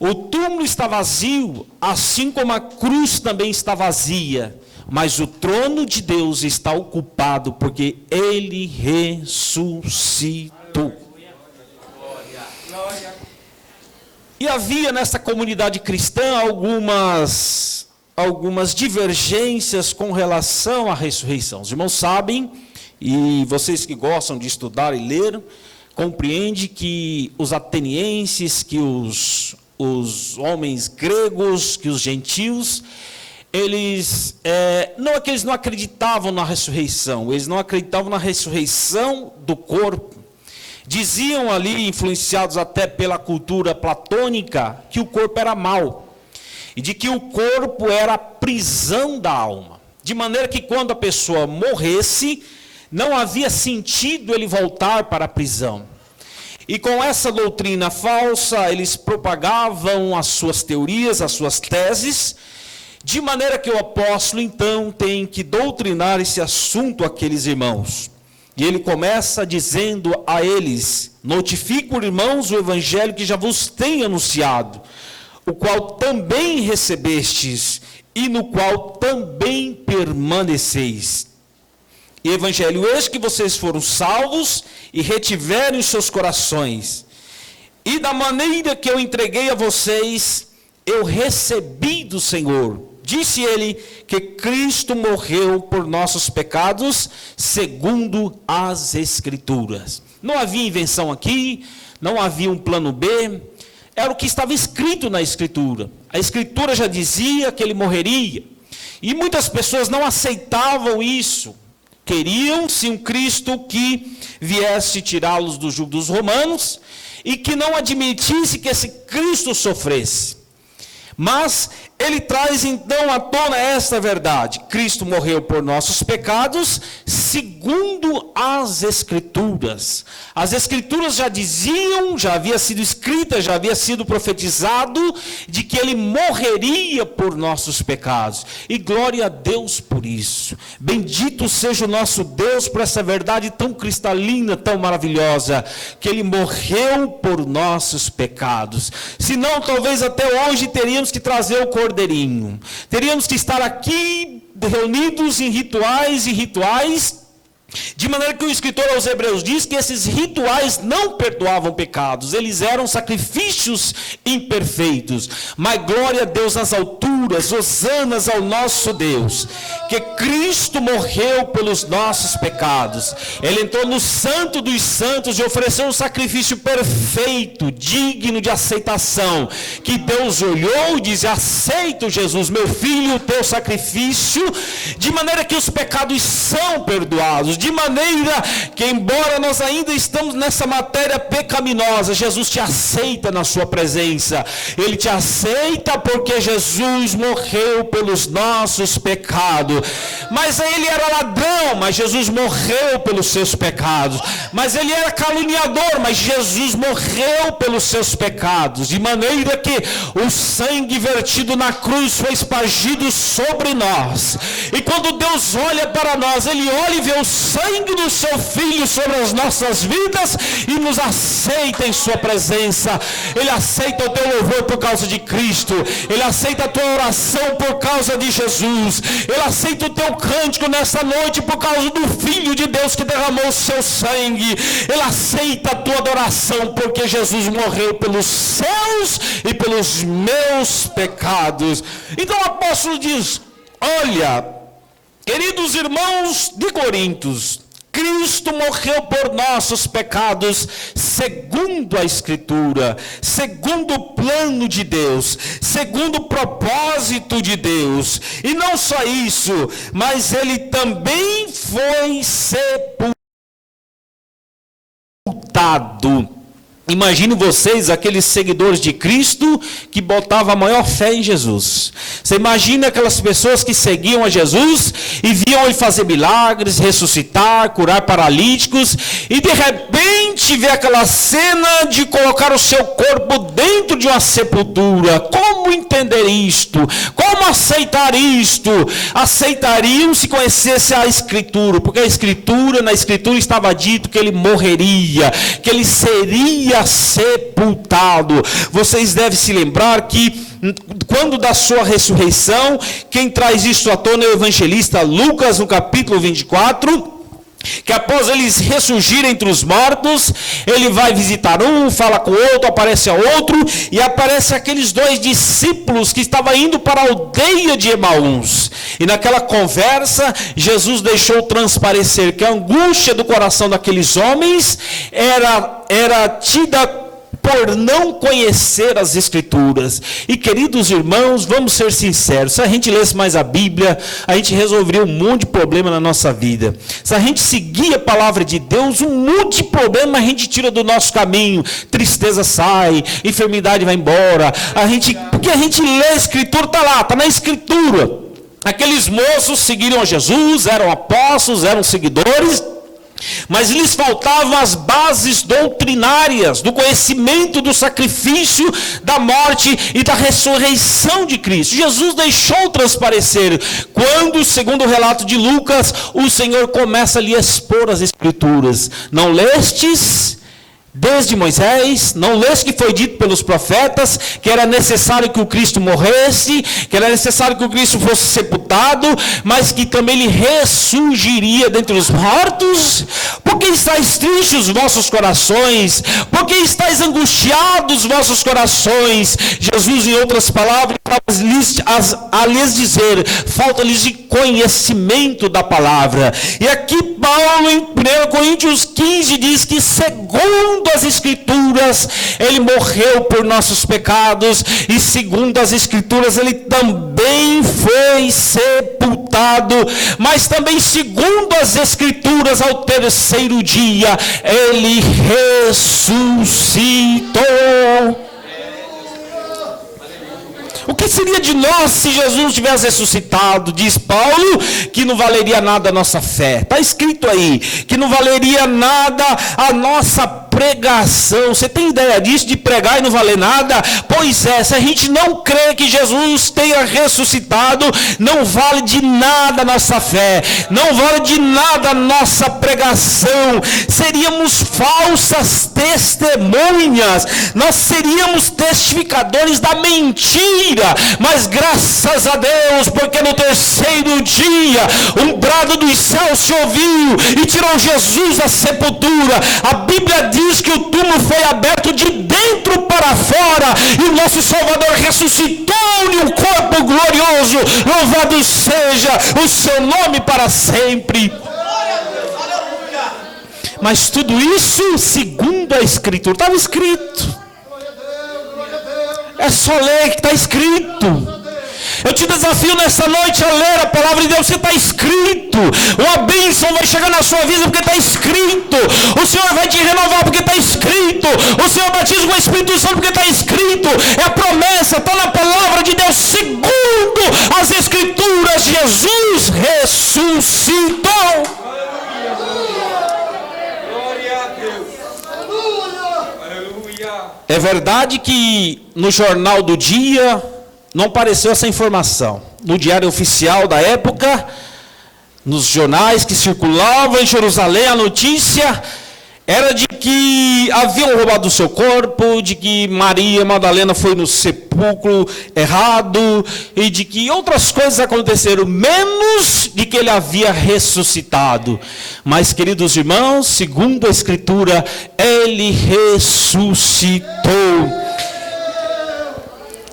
O túmulo está vazio, assim como a cruz também está vazia. Mas o trono de Deus está ocupado, porque Ele ressuscitou. E havia nessa comunidade cristã algumas divergências com relação à ressurreição. Os irmãos sabem, e vocês que gostam de estudar e ler, compreendem que os atenienses, que os homens gregos, que os gentios, eles não acreditavam na ressurreição, eles não acreditavam na ressurreição do corpo. Diziam ali, influenciados até pela cultura platônica, que o corpo era mau, e de que o corpo era a prisão da alma, de maneira que quando a pessoa morresse, não havia sentido ele voltar para a prisão. E com essa doutrina falsa, eles propagavam as suas teorias, as suas teses, de maneira que o apóstolo então tem que doutrinar esse assunto àqueles irmãos. E ele começa dizendo a eles: notifico, irmãos, o evangelho que já vos tenho anunciado, o qual também recebestes, e no qual também permaneceis. E evangelho este que vocês foram salvos e retiveram em seus corações. E da maneira que eu entreguei a vocês, eu recebi do Senhor. Disse ele que Cristo morreu por nossos pecados, segundo as Escrituras. Não havia invenção aqui, não havia um plano B, era o que estava escrito na Escritura. A Escritura já dizia que ele morreria, e muitas pessoas não aceitavam isso. Queriam-se um Cristo que viesse tirá-los do jugo dos romanos, e que não admitisse que esse Cristo sofresse. Mas ele traz então à tona esta verdade: Cristo morreu por nossos pecados, segundo as Escrituras. As Escrituras já diziam, já havia sido escrita, já havia sido profetizado, de que ele morreria por nossos pecados. E glória a Deus por isso. Bendito seja o nosso Deus por essa verdade tão cristalina, tão maravilhosa, que ele morreu por nossos pecados. Senão, talvez até hoje teríamos que trazer o cordeirinho. Teríamos que estar aqui reunidos em rituais e rituais, de maneira que o escritor aos Hebreus diz que esses rituais não perdoavam pecados, eles eram sacrifícios imperfeitos. Mas glória a Deus nas alturas, hosanas ao nosso Deus, que Cristo morreu pelos nossos pecados. Ele entrou no santo dos santos e ofereceu um sacrifício perfeito, digno de aceitação, que Deus olhou e disse: aceito, Jesus, meu filho, o teu sacrifício, de maneira que os pecados são perdoados. De maneira que, embora nós ainda estamos nessa matéria pecaminosa, Jesus te aceita na sua presença. Ele te aceita porque Jesus morreu pelos nossos pecados. Mas ele era ladrão, mas Jesus morreu pelos seus pecados. Mas ele era caluniador, mas Jesus morreu pelos seus pecados. De maneira que o sangue vertido na cruz foi espargido sobre nós. E quando Deus olha para nós, ele olha e vê o sangue do seu Filho sobre as nossas vidas e nos aceita em sua presença. Ele aceita o teu louvor por causa de Cristo. Ele aceita a tua oração por causa de Jesus. Ele aceita o teu cântico nessa noite por causa do Filho de Deus que derramou o seu sangue. Ele aceita a tua adoração porque Jesus morreu pelos seus e pelos meus pecados. Então o apóstolo diz: olha, queridos irmãos de Corintos, Cristo morreu por nossos pecados, segundo a Escritura, segundo o plano de Deus, segundo o propósito de Deus. E não só isso, mas ele também foi sepultado. Imagine vocês, aqueles seguidores de Cristo que botavam a maior fé em Jesus. Você imagina aquelas pessoas que seguiam a Jesus e viam ele fazer milagres, ressuscitar, curar paralíticos, e de repente vê aquela cena de colocar o seu corpo dentro de uma sepultura. Como entender isto? Como aceitar isto? Aceitariam se conhecesse a Escritura, porque na Escritura estava dito que ele morreria, que ele seria sepultado. Vocês devem se lembrar que quando da sua ressurreição, quem traz isso à tona é o evangelista Lucas, no capítulo 24, que após eles ressurgirem entre os mortos, ele vai visitar um, fala com o outro, aparece a outro, e aparece aqueles 2 discípulos que estavam indo para a aldeia de Emaús. E naquela conversa, Jesus deixou transparecer que a angústia do coração daqueles homens era tida por não conhecer as Escrituras. E queridos irmãos, vamos ser sinceros, se a gente lesse mais a Bíblia, a gente resolveria um monte de problema na nossa vida. Se a gente seguir a palavra de Deus, um monte de problema a gente tira do nosso caminho. Tristeza sai, enfermidade vai embora. Porque a gente lê a Escritura, está lá, está na Escritura. Aqueles moços seguiram a Jesus, eram apóstolos, eram seguidores, mas lhes faltavam as bases doutrinárias do conhecimento do sacrifício, da morte e da ressurreição de Cristo. Jesus deixou transparecer quando, segundo o relato de Lucas, o Senhor começa a lhe expor as Escrituras. Não lestes desde Moisés, não leste que foi dito pelos profetas, que era necessário que o Cristo morresse, que era necessário que o Cristo fosse sepultado, mas que também ele ressurgiria dentre os mortos? Por que estáis tristes os vossos corações? Por que estáis angustiados os vossos corações? Jesus, em outras palavras, a lhes dizer, falta-lhes de conhecimento da palavra. E aqui Paulo, em 1 Coríntios 15, diz que segundo as Escrituras, ele morreu por nossos pecados, e segundo as Escrituras, ele também foi sepultado, mas também segundo as Escrituras, ao terceiro dia, ele ressuscitou. O que seria de nós se Jesus tivesse ressuscitado? Diz Paulo que não valeria nada a nossa fé. Está escrito aí que não valeria nada a nossa pregação. Você tem ideia disso, de pregar e não valer nada? Pois é, se a gente não crê que Jesus tenha ressuscitado, não vale de nada a nossa fé, não vale de nada a nossa pregação. Seríamos falsas testemunhas, nós seríamos testificadores da mentira. Mas graças a Deus, porque no terceiro dia um brado dos céus se ouviu e tirou Jesus da sepultura. A Bíblia diz que o túmulo foi aberto de dentro para fora e o nosso Salvador ressuscitou em um corpo glorioso. Louvado seja o seu nome para sempre. Mas tudo isso segundo a Escritura. Estava escrito. É só ler que está escrito. Eu te desafio nessa noite a ler a palavra de Deus, que está escrito. Uma bênção vai chegar na sua vida porque está escrito. O Senhor vai te renovar porque está escrito. O Senhor batiza com o Espírito Santo porque está escrito. É a promessa, está na palavra de Deus. Segundo as Escrituras, Jesus ressuscitou. É verdade que no jornal do dia não apareceu essa informação. No diário oficial da época nos jornais que circulavam em Jerusalém, a notícia era de que haviam roubado o seu corpo, de que Maria Madalena foi no sepulcro errado, e de que outras coisas aconteceram, menos de que ele havia ressuscitado. Mas, queridos irmãos, segundo a Escritura, ele ressuscitou.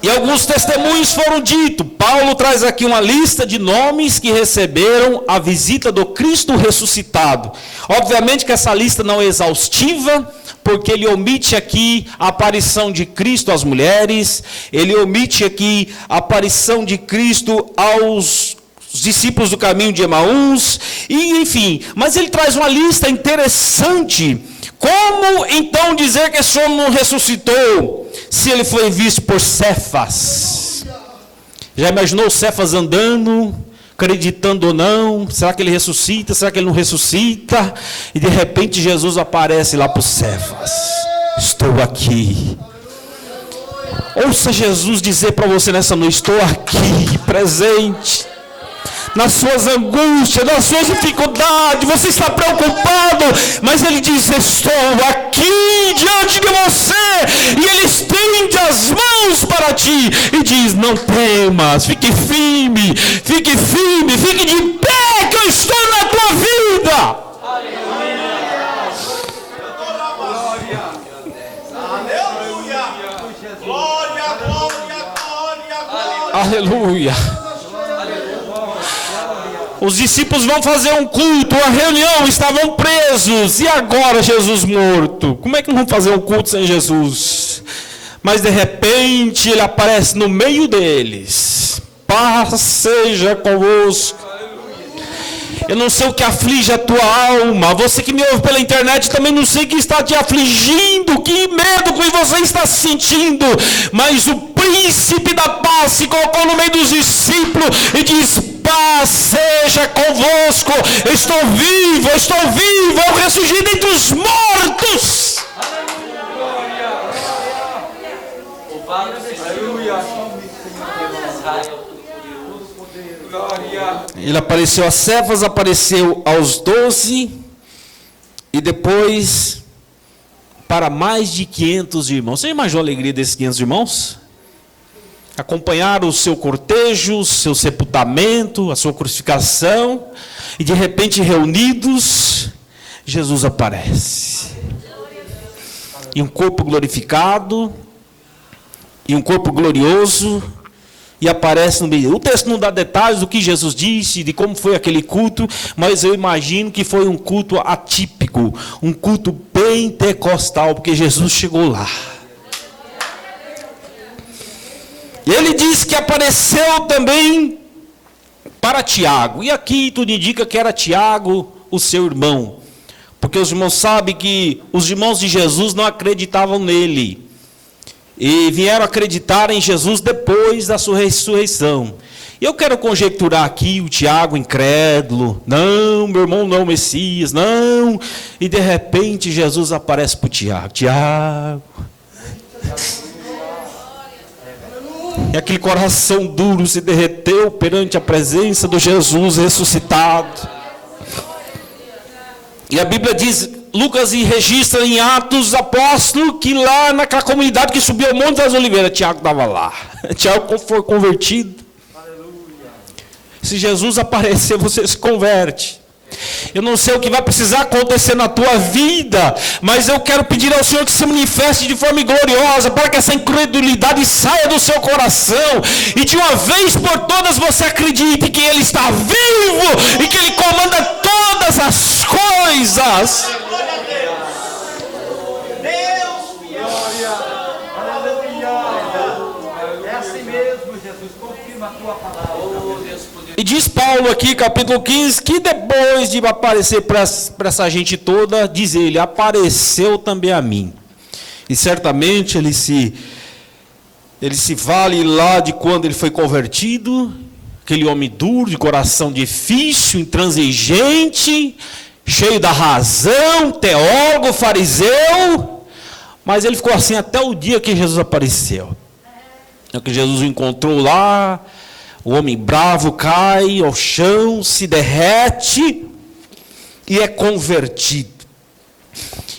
E alguns testemunhos foram ditos. Paulo traz aqui uma lista de nomes que receberam a visita do Cristo ressuscitado. Obviamente que essa lista não é exaustiva, porque ele omite aqui a aparição de Cristo às mulheres, ele omite aqui a aparição de Cristo aos discípulos do caminho de Emaús, e enfim, mas ele traz uma lista interessante. Como então dizer que esse homem não ressuscitou, se ele foi visto por Cefas? Já imaginou Cefas andando, acreditando ou não? Será que ele ressuscita? Será que ele não ressuscita? E de repente Jesus aparece lá para o Cefas: estou aqui. Ouça Jesus dizer para você nessa noite: estou aqui, presente. Nas suas angústias, nas suas dificuldades, você está preocupado, mas ele diz: estou aqui diante de você, e ele estende as mãos para ti e diz: não temas, fique firme, fique de pé, que eu estou na tua vida. Aleluia. Os discípulos vão fazer um culto, uma reunião, estavam presos. E agora Jesus morto? Como é que vão fazer um culto sem Jesus? Mas de repente ele aparece no meio deles. Paz seja convosco. Eu não sei o que aflige a tua alma. Você que me ouve pela internet também não sei o que está te afligindo, que medo que você está sentindo. Mas o príncipe da paz se colocou no meio dos discípulos e diz: paz seja convosco. Estou vivo, eu ressurgi dentre os mortos. Ele apareceu a Cefas, apareceu aos 12 e depois para mais de 500 irmãos. Você imaginou a alegria desses 500 irmãos? Acompanharam o seu cortejo, o seu sepultamento, a sua crucificação, e de repente reunidos, Jesus aparece. E um corpo glorificado, e um corpo glorioso, e aparece no meio. O texto não dá detalhes do que Jesus disse, de como foi aquele culto, mas eu imagino que foi um culto atípico, um culto pentecostal, porque Jesus chegou lá. E ele diz que apareceu também para Tiago. E aqui tudo indica que era Tiago, o seu irmão. Porque os irmãos sabem que os irmãos de Jesus não acreditavam nele. E vieram acreditar em Jesus depois da sua ressurreição. E eu quero conjecturar aqui o Tiago incrédulo. Não, meu irmão não é o Messias, não. E de repente Jesus aparece para o Tiago. Tiago. E aquele coração duro se derreteu perante a presença do Jesus ressuscitado. E a Bíblia diz, Lucas registra em Atos dos Apóstolos, que lá naquela comunidade que subiu ao Monte das Oliveiras, Tiago estava lá. Tiago foi convertido. Se Jesus aparecer, você se converte. Eu não sei o que vai precisar acontecer na tua vida, mas eu quero pedir ao Senhor que se manifeste de forma gloriosa, para que essa incredulidade saia do seu coração, e de uma vez por todas você acredite que Ele está vivo, e que Ele comanda todas as coisas. E diz Paulo aqui, capítulo 15, que depois de aparecer para essa gente toda, diz ele, apareceu também a mim. E certamente ele se vale lá de quando ele foi convertido, aquele homem duro, de coração difícil, intransigente, cheio da razão, teólogo, fariseu, mas ele ficou assim até o dia que Jesus apareceu. É que Jesus o encontrou lá, O homem bravo cai ao chão, se derrete e é convertido.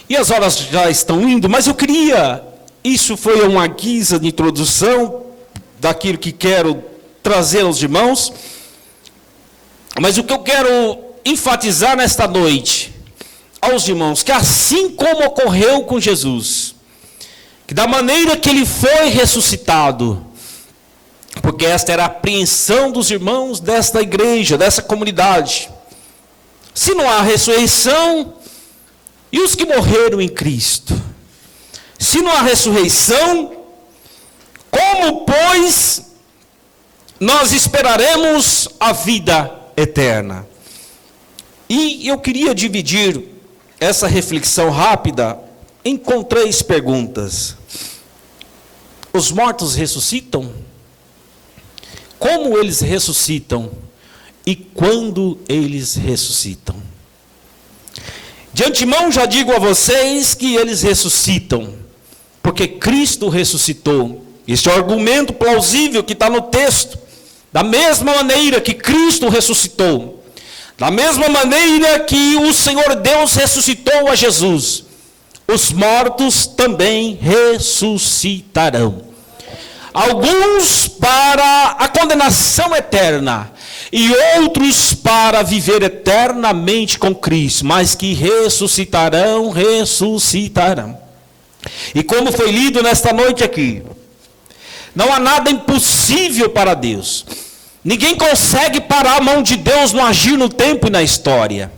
E as horas já estão indo, mas eu queria, isso foi uma guisa de introdução daquilo que quero trazer aos irmãos, mas o que eu quero enfatizar nesta noite aos irmãos, que assim como ocorreu com Jesus, que da maneira que ele foi ressuscitado, porque esta era a apreensão dos irmãos desta igreja, dessa comunidade, se não há ressurreição, e os que morreram em Cristo? Se não há ressurreição, como, pois, nós esperaremos a vida eterna? E eu queria dividir essa reflexão rápida em 3 perguntas. Os mortos ressuscitam? Como eles ressuscitam? E quando eles ressuscitam? De antemão já digo a vocês que eles ressuscitam, porque Cristo ressuscitou. Este é o argumento plausível que está no texto. Da mesma maneira que Cristo ressuscitou, da mesma maneira que o Senhor Deus ressuscitou a Jesus, os mortos também ressuscitarão. Alguns para a condenação eterna, e outros para viver eternamente com Cristo, mas que ressuscitarão. E como foi lido nesta noite aqui, não há nada impossível para Deus. Ninguém consegue parar a mão de Deus no agir no tempo e na história.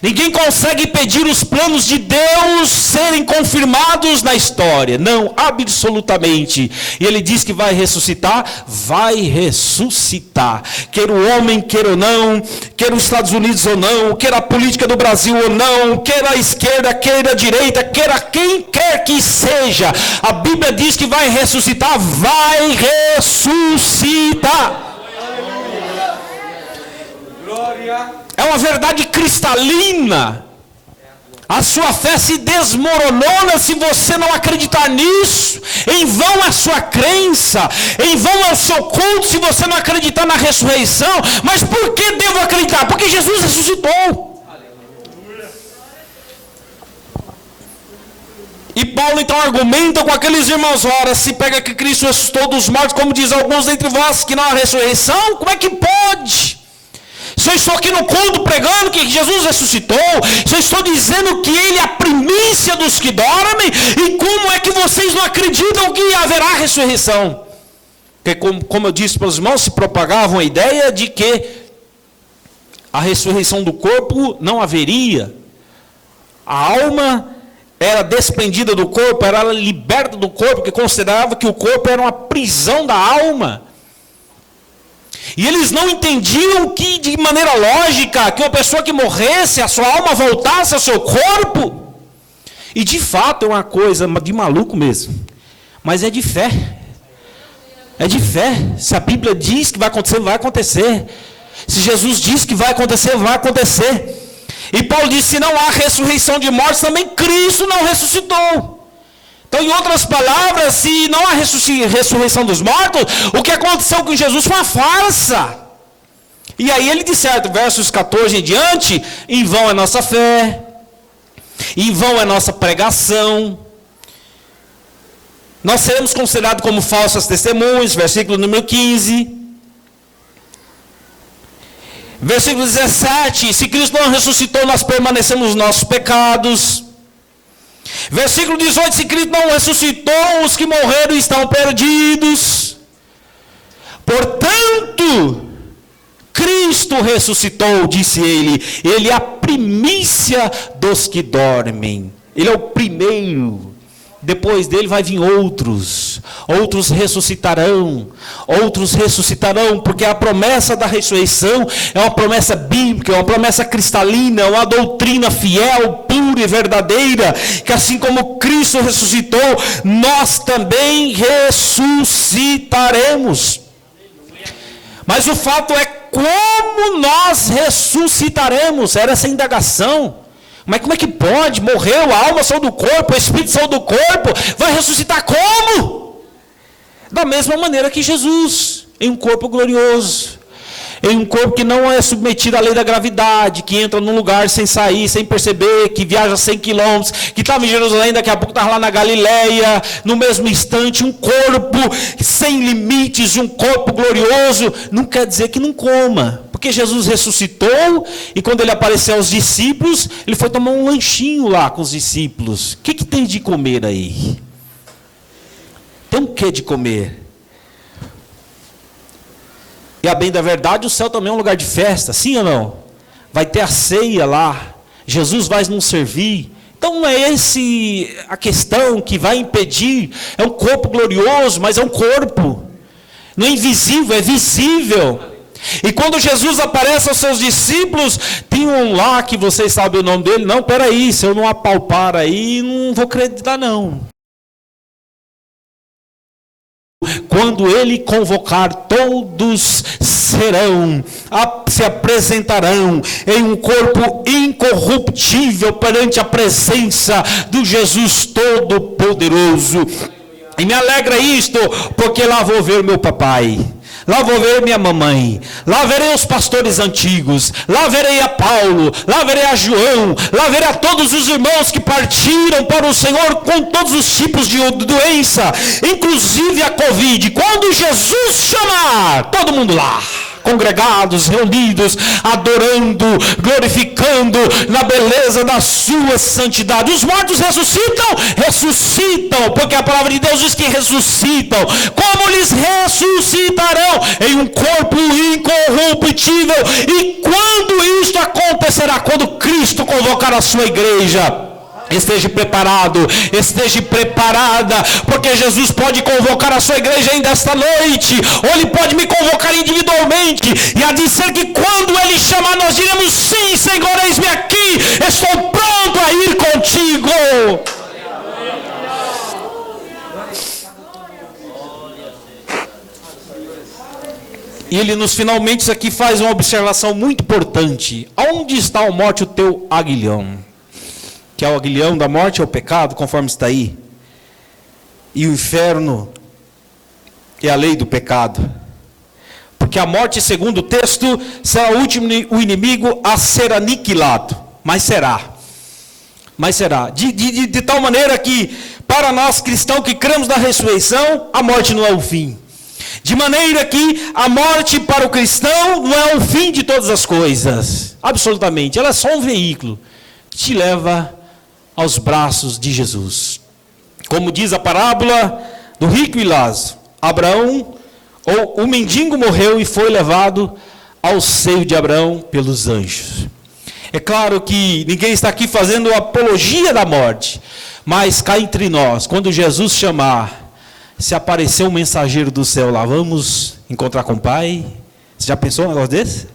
Ninguém consegue pedir os planos de Deus serem confirmados na história. Não, absolutamente. E ele diz que vai ressuscitar. Vai ressuscitar. Quer o homem, quer ou não, quer os Estados Unidos ou não, quer a política do Brasil ou não, quer a esquerda, quer a direita, quer a quem quer que seja. A Bíblia diz que vai ressuscitar. Vai ressuscitar. É uma verdade cristalina. A sua fé se desmorona se você não acreditar nisso. Em vão é a sua crença, em vão é o seu culto se você não acreditar na ressurreição. Mas por que devo acreditar? Porque Jesus ressuscitou. E Paulo então argumenta com aqueles irmãos: ora, se pega que Cristo ressuscitou dos mortos, como diz alguns dentre vós que não há ressurreição, como é que pode? Se eu estou aqui no culto pregando que Jesus ressuscitou, se eu estou dizendo que Ele é a primícia dos que dormem, e como é que vocês não acreditam que haverá ressurreição? Porque como eu disse para os irmãos, se propagava a ideia de que a ressurreição do corpo não haveria. A alma era desprendida do corpo, era liberta do corpo, porque considerava que o corpo era uma prisão da alma. E eles não entendiam que, de maneira lógica, que uma pessoa que morresse, a sua alma voltasse ao seu corpo. E de fato é uma coisa de maluco mesmo. Mas é de fé. É de fé. Se a Bíblia diz que vai acontecer, vai acontecer. Se Jesus diz que vai acontecer, vai acontecer. E Paulo diz: se não há ressurreição de mortos, também Cristo não ressuscitou. Então, em outras palavras, se não há ressurreição dos mortos, o que aconteceu com Jesus foi uma farsa. E aí ele disserta, versos 14 em diante: em vão é nossa fé, em vão é nossa pregação, nós seremos considerados como falsas testemunhas, versículo número 15. Versículo 17, se Cristo não ressuscitou, nós permanecemos nos nossos pecados. Versículo 18, se Cristo não ressuscitou, os que morreram estão perdidos. Portanto, Cristo ressuscitou, disse ele. Ele é a primícia dos que dormem. Ele é o primeiro. Depois dele vai vir outros. Outros ressuscitarão. Outros ressuscitarão, porque a promessa da ressurreição é uma promessa bíblica, é uma promessa cristalina, é uma doutrina fiel, pura e verdadeira, que assim como Cristo ressuscitou, nós também ressuscitaremos. Mas o fato é como nós ressuscitaremos. Era essa indagação. Mas como é que pode? Morreu, a alma saiu do corpo, o espírito saiu do corpo, vai ressuscitar como? Da mesma maneira que Jesus. em um corpo glorioso, em um corpo que não é submetido à lei da gravidade, que entra num lugar sem sair, sem perceber, que viaja 100 quilômetros, que estava em Jerusalém, daqui a pouco estava lá na Galileia, no mesmo instante, um corpo sem limites, um corpo glorioso. Não quer dizer que não coma, porque Jesus ressuscitou, e quando ele apareceu aos discípulos, ele foi tomar um lanchinho lá com os discípulos. O que tem de comer aí? Tem o que de comer? E a bem da verdade, o céu também é um lugar de festa, sim ou não? Vai ter a ceia lá, Jesus vai nos servir. Então não é esse a questão que vai impedir. É um corpo glorioso, mas é um corpo. Não é invisível, é visível. E quando Jesus aparece aos seus discípulos, tem um lá que vocês sabem o nome dele. Não, peraí, se eu não apalpar aí, não vou acreditar não. Quando ele convocar, todos se apresentarão em um corpo incorruptível perante a presença do Jesus Todo-Poderoso. E me alegra isto, porque lá vou ver o meu papai, lá vou ver minha mamãe, lá verei os pastores antigos, lá verei a Paulo, lá verei a João, lá verei a todos os irmãos que partiram para o Senhor com todos os tipos de doença, inclusive a Covid. Quando Jesus chamar, todo mundo lá, congregados, reunidos, adorando, glorificando na beleza da sua santidade. Os mortos ressuscitam? Ressuscitam, porque a palavra de Deus diz que ressuscitam. Como eles ressuscitarão? Em um corpo incorruptível. E quando isto acontecerá? Quando Cristo convocar a sua igreja. Esteja preparado, esteja preparada, porque Jesus pode convocar a sua igreja ainda esta noite, ou Ele pode me convocar individualmente, e a dizer que quando Ele chamar, nós diremos: sim, Senhor, eis-me aqui, estou pronto a ir contigo. E Ele nos finalmente aqui faz uma observação muito importante: aonde está, ó morte, o teu aguilhão? Que é o aguilhão da morte, é o pecado, conforme está aí. E o inferno é a lei do pecado. Porque a morte, segundo o texto, será o último o inimigo a ser aniquilado. Mas será. De tal maneira que, para nós cristãos que cremos na ressurreição, a morte não é o fim. De maneira que a morte para o cristão não é o fim de todas as coisas. Absolutamente. Ela é só um veículo que te leva aos braços de Jesus. Como diz a parábola do rico e Lázaro, Abraão, ou o mendigo morreu e foi levado ao seio de Abraão pelos anjos. É claro que ninguém está aqui fazendo apologia da morte, mas cá entre nós, quando Jesus chamar, se aparecer um mensageiro do céu lá, vamos encontrar com o Pai? Você já pensou um negócio desse?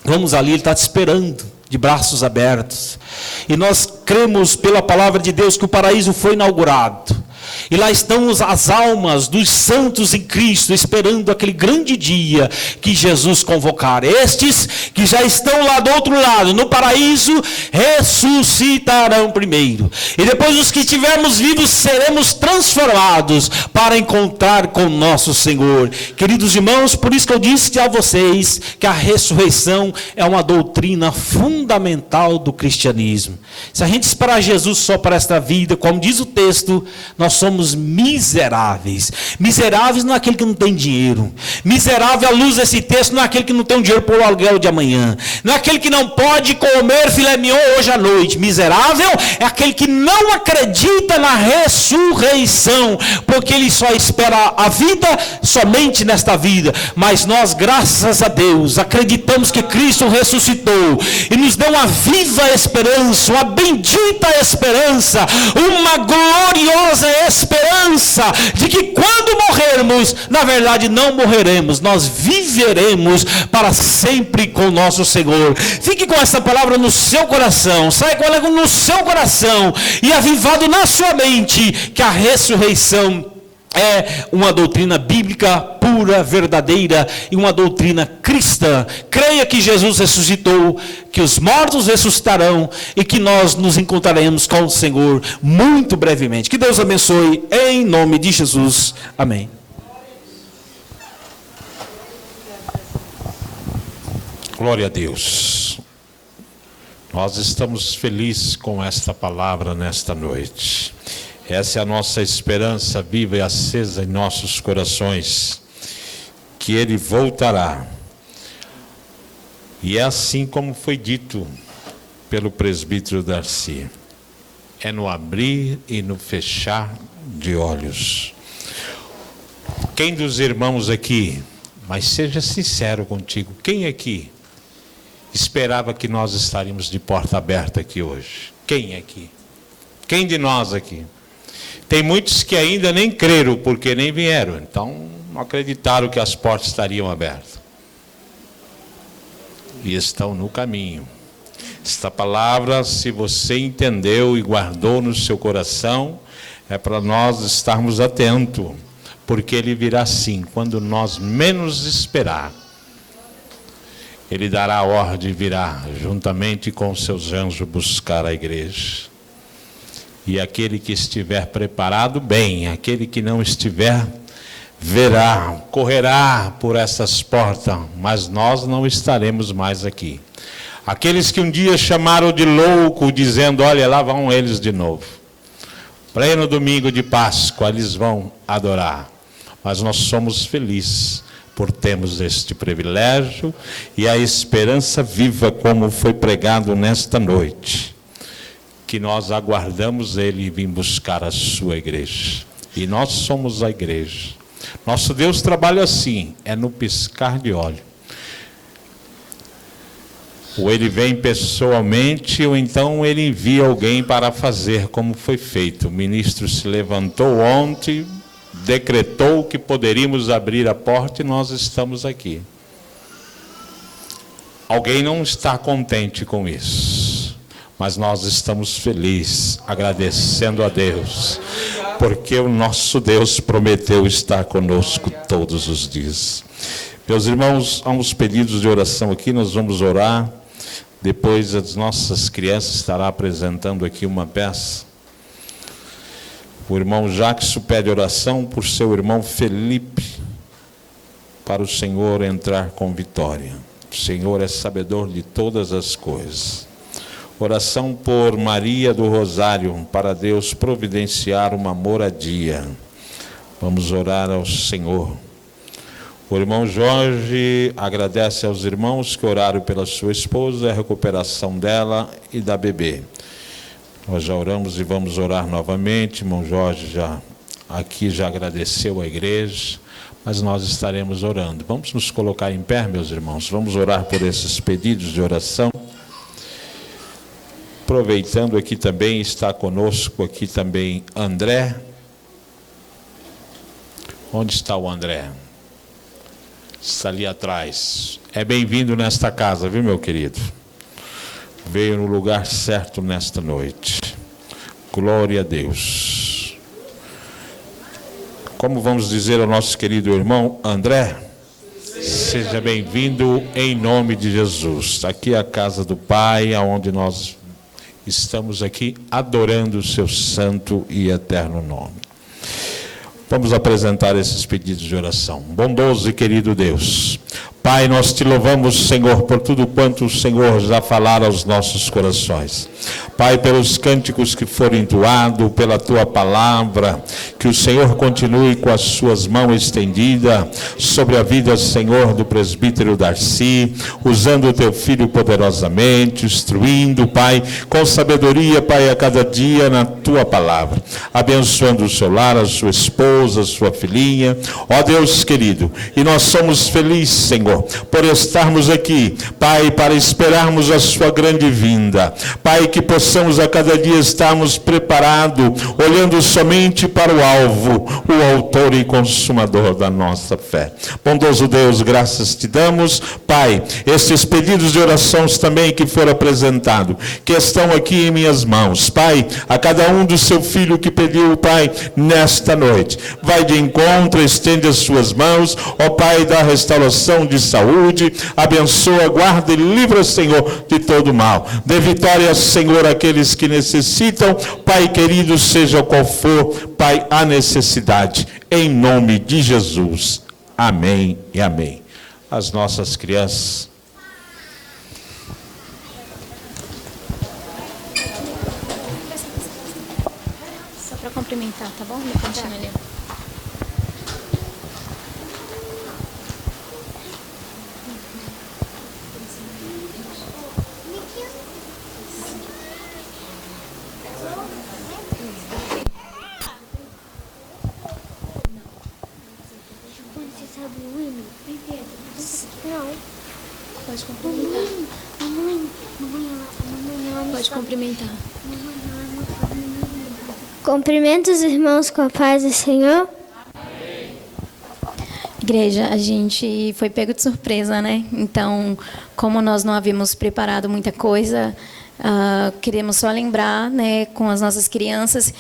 Vamos ali, Ele está te esperando, de braços abertos. E nós cremos pela palavra de Deus que o paraíso foi inaugurado. E lá estão as almas dos santos em Cristo, esperando aquele grande dia que Jesus convocar. Estes que já estão lá do outro lado, no paraíso, ressuscitarão primeiro. E depois os que estivermos vivos seremos transformados para encontrar com nosso Senhor. Queridos irmãos, por isso que eu disse a vocês que a ressurreição é uma doutrina fundamental do cristianismo. Se a gente esperar Jesus só para esta vida, como diz o texto, nós somos miseráveis. Miseráveis não é aquele que não tem dinheiro. Miserável à luz desse texto não é aquele que não tem um dinheiro para o aluguel de amanhã. Não é aquele que não pode comer filé mignon hoje à noite. Miserável é aquele que não acredita na ressurreição, porque ele só espera a vida somente nesta vida. Mas nós, graças a Deus, acreditamos que Cristo ressuscitou e nos deu uma viva esperança, uma bendita esperança, uma gloriosa esperança de que quando morrermos, na verdade não morreremos, nós viveremos para sempre com nosso Senhor. Fique com essa palavra no seu coração, saia com ela no seu coração e avivado na sua mente que a ressurreição é uma doutrina bíblica pura, verdadeira e uma doutrina cristã. Creia que Jesus ressuscitou, que os mortos ressuscitarão e que nós nos encontraremos com o Senhor muito brevemente. Que Deus abençoe em nome de Jesus. Amém. Glória a Deus. Nós estamos felizes com esta palavra nesta noite. Essa é a nossa esperança viva e acesa em nossos corações, que Ele voltará. E é assim como foi dito pelo presbítero Darcy. É no abrir e no fechar de olhos. Quem dos irmãos aqui, mas seja sincero contigo, quem aqui esperava que nós estaríamos de porta aberta aqui hoje? Quem aqui? Quem de nós aqui? Tem muitos que ainda nem creram, porque nem vieram, então não acreditaram que as portas estariam abertas. E estão no caminho. Esta palavra, se você entendeu e guardou no seu coração, é para nós estarmos atentos, porque Ele virá sim, quando nós menos esperar. Ele dará a ordem e virá, juntamente com seus anjos, buscar a igreja. E aquele que estiver preparado, bem; aquele que não estiver, verá, correrá por essas portas, mas nós não estaremos mais aqui. Aqueles que um dia chamaram de louco, dizendo, olha, lá vão eles de novo. Pleno domingo de Páscoa, eles vão adorar. Mas nós somos felizes por termos este privilégio e a esperança viva, como foi pregado nesta noite, que nós aguardamos Ele vir buscar a sua igreja. E nós somos a igreja. Nosso Deus trabalha assim, é no piscar de olhos. Ou Ele vem pessoalmente, ou então Ele envia alguém para fazer, como foi feito. O ministro se levantou ontem, decretou que poderíamos abrir a porta e nós estamos aqui. Alguém não está contente com isso, mas nós estamos felizes, agradecendo a Deus, porque o nosso Deus prometeu estar conosco todos os dias. Meus irmãos, há uns pedidos de oração aqui, nós vamos orar. Depois as nossas crianças estarão apresentando aqui uma peça. O irmão Jackson pede oração por seu irmão Felipe, para o Senhor entrar com vitória. O Senhor é sabedor de todas as coisas. Oração por Maria do Rosário, para Deus providenciar uma moradia. Vamos orar ao Senhor. O irmão Jorge agradece aos irmãos que oraram pela sua esposa, a recuperação dela e da bebê. Nós já oramos e vamos orar novamente. Irmão Jorge já agradeceu a igreja, mas nós estaremos orando. Vamos nos colocar em pé, meus irmãos. Vamos orar por esses pedidos de oração. Aproveitando aqui também, está conosco aqui também André. Onde está o André? Está ali atrás. É bem-vindo nesta casa, viu, meu querido? Veio no lugar certo nesta noite. Glória a Deus. Como vamos dizer ao nosso querido irmão André? Seja bem-vindo em nome de Jesus. Aqui é a casa do Pai, onde nós estamos aqui adorando o seu santo e eterno nome. Vamos apresentar esses pedidos de oração. Bondoso e querido Deus, Pai, nós te louvamos, Senhor, por tudo quanto o Senhor já falara aos nossos corações. Pai, pelos cânticos que foram entoados, pela tua palavra, que o Senhor continue com as suas mãos estendidas sobre a vida, Senhor, do presbítero Darcy, usando o teu filho poderosamente, instruindo, Pai, com sabedoria, Pai, a cada dia na tua palavra, abençoando o seu lar, a sua esposa, a sua filhinha, ó Deus querido, e nós somos felizes, Senhor, por estarmos aqui, Pai, para esperarmos a sua grande vinda. Pai, que possamos a cada dia estarmos preparados, olhando somente para o alvo, o autor e consumador da nossa fé. Bondoso Deus, graças te damos, Pai, esses pedidos de orações também que foram apresentados, que estão aqui em minhas mãos, Pai, a cada um do seu filho que pediu, Pai, nesta noite, vai de encontro, estende as suas mãos, ó Pai, da restauração de saúde, abençoa, guarda e livra, Senhor, de todo mal. Dê vitória, Senhor, àqueles que necessitam, Pai querido, seja qual for, Pai, a necessidade, em nome de Jesus. Amém e amém. As nossas crianças para cumprimentar, tá bom? No cantinho ali. Você sabe o hino? Não. Pode cumprimentar. Pode cumprimentar. Cumprimento os irmãos com a paz do Senhor. Igreja, a gente foi pego de surpresa, né? Então, como nós não havíamos preparado muita coisa, queremos só lembrar, né, com as nossas crianças,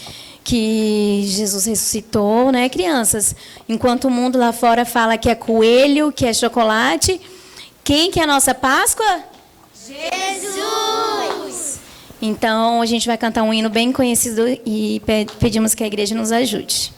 que Jesus ressuscitou, né, crianças? Enquanto o mundo lá fora fala que é coelho, que é chocolate, quem que é a nossa Páscoa? Jesus! Então, a gente vai cantar um hino bem conhecido e pedimos que a igreja nos ajude.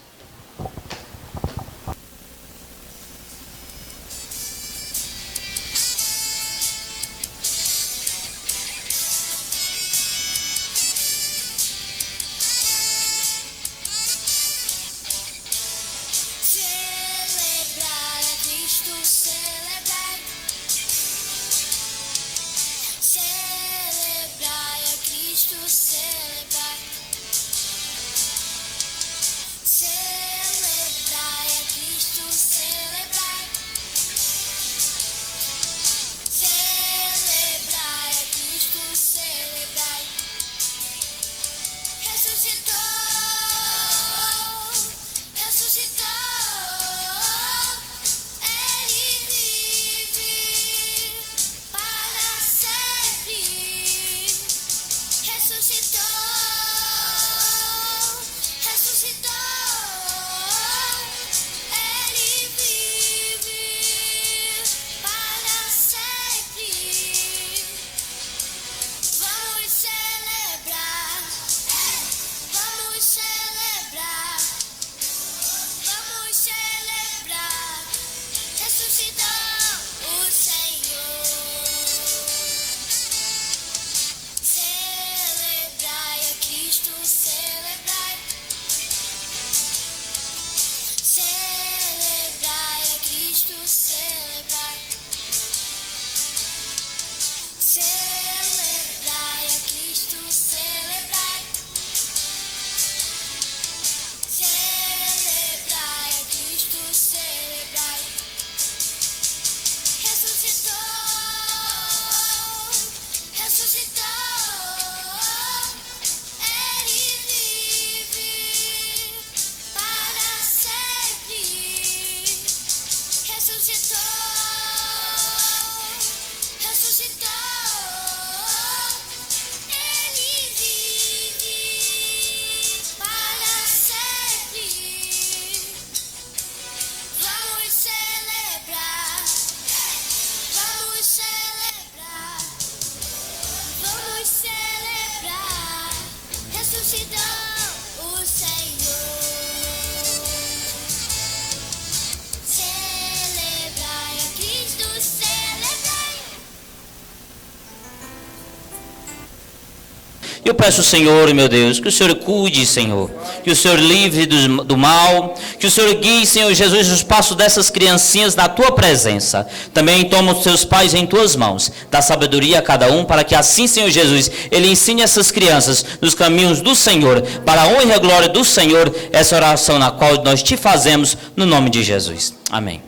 Eu peço, Senhor, meu Deus, que o Senhor cuide, Senhor, que o Senhor livre do mal, que o Senhor guie, Senhor Jesus, os passos dessas criancinhas na Tua presença. Também toma os seus pais em Tuas mãos, dá sabedoria a cada um, para que assim, Senhor Jesus, Ele ensine essas crianças nos caminhos do Senhor, para a honra e a glória do Senhor, essa oração na qual nós Te fazemos, no nome de Jesus. Amém.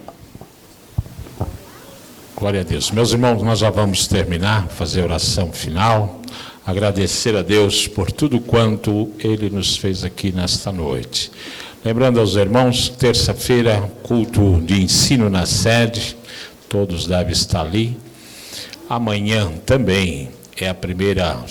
Glória a Deus. Meus irmãos, nós já vamos terminar, fazer a oração final. Agradecer a Deus por tudo quanto Ele nos fez aqui nesta noite. Lembrando aos irmãos, terça-feira, culto de ensino na sede, todos devem estar ali. Amanhã também é a primeira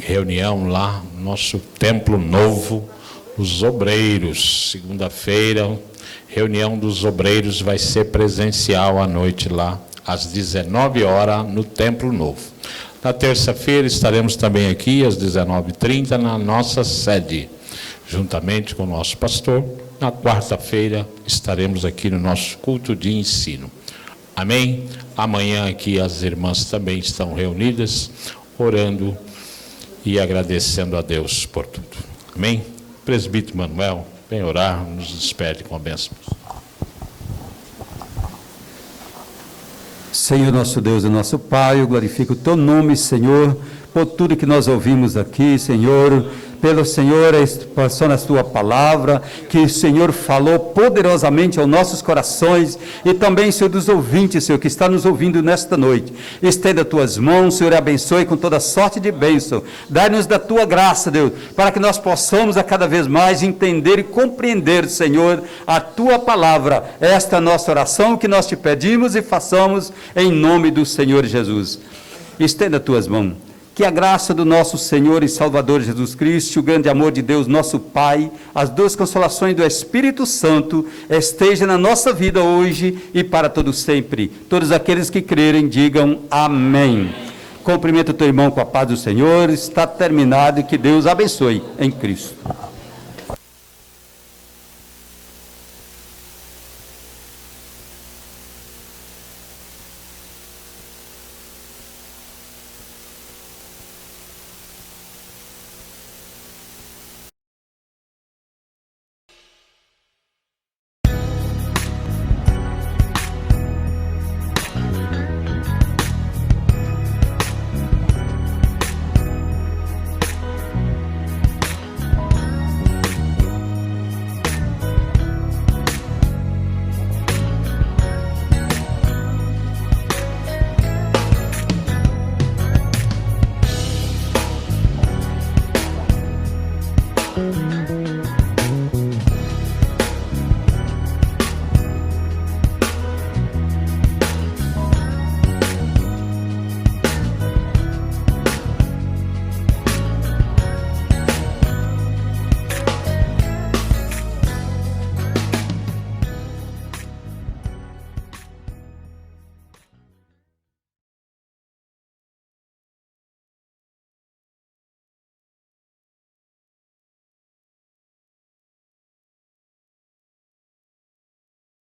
reunião lá no nosso templo novo, os obreiros. Segunda-feira, reunião dos obreiros vai ser presencial à noite lá, às 19 horas, no templo novo. Na terça-feira estaremos também aqui às 19h30 na nossa sede, juntamente com o nosso pastor. Na quarta-feira estaremos aqui no nosso culto de ensino. Amém? Amanhã aqui as irmãs também estão reunidas, orando e agradecendo a Deus por tudo. Amém? presbítero Manuel, vem orar, nos despede com a bênção. Senhor nosso Deus e nosso Pai, eu glorifico o teu nome, Senhor, por tudo que nós ouvimos aqui, Senhor, pelo Senhor, a expansão da tua palavra, que o Senhor falou poderosamente aos nossos corações, e também, Senhor, dos ouvintes, Senhor, que está nos ouvindo nesta noite. Estenda as tuas mãos, Senhor, e abençoe com toda sorte de bênção. Dai-nos da tua graça, Deus, para que nós possamos a cada vez mais entender e compreender, Senhor, a tua palavra. Esta é a nossa oração que nós te pedimos e façamos em nome do Senhor Jesus. Estenda as tuas mãos. Que a graça do nosso Senhor e Salvador Jesus Cristo, o grande amor de Deus, nosso Pai, as duas consolações do Espírito Santo, esteja na nossa vida hoje e para todo sempre. Todos aqueles que crerem, digam amém. Cumprimenta o teu irmão com a paz do Senhor. Está terminado e que Deus abençoe em Cristo.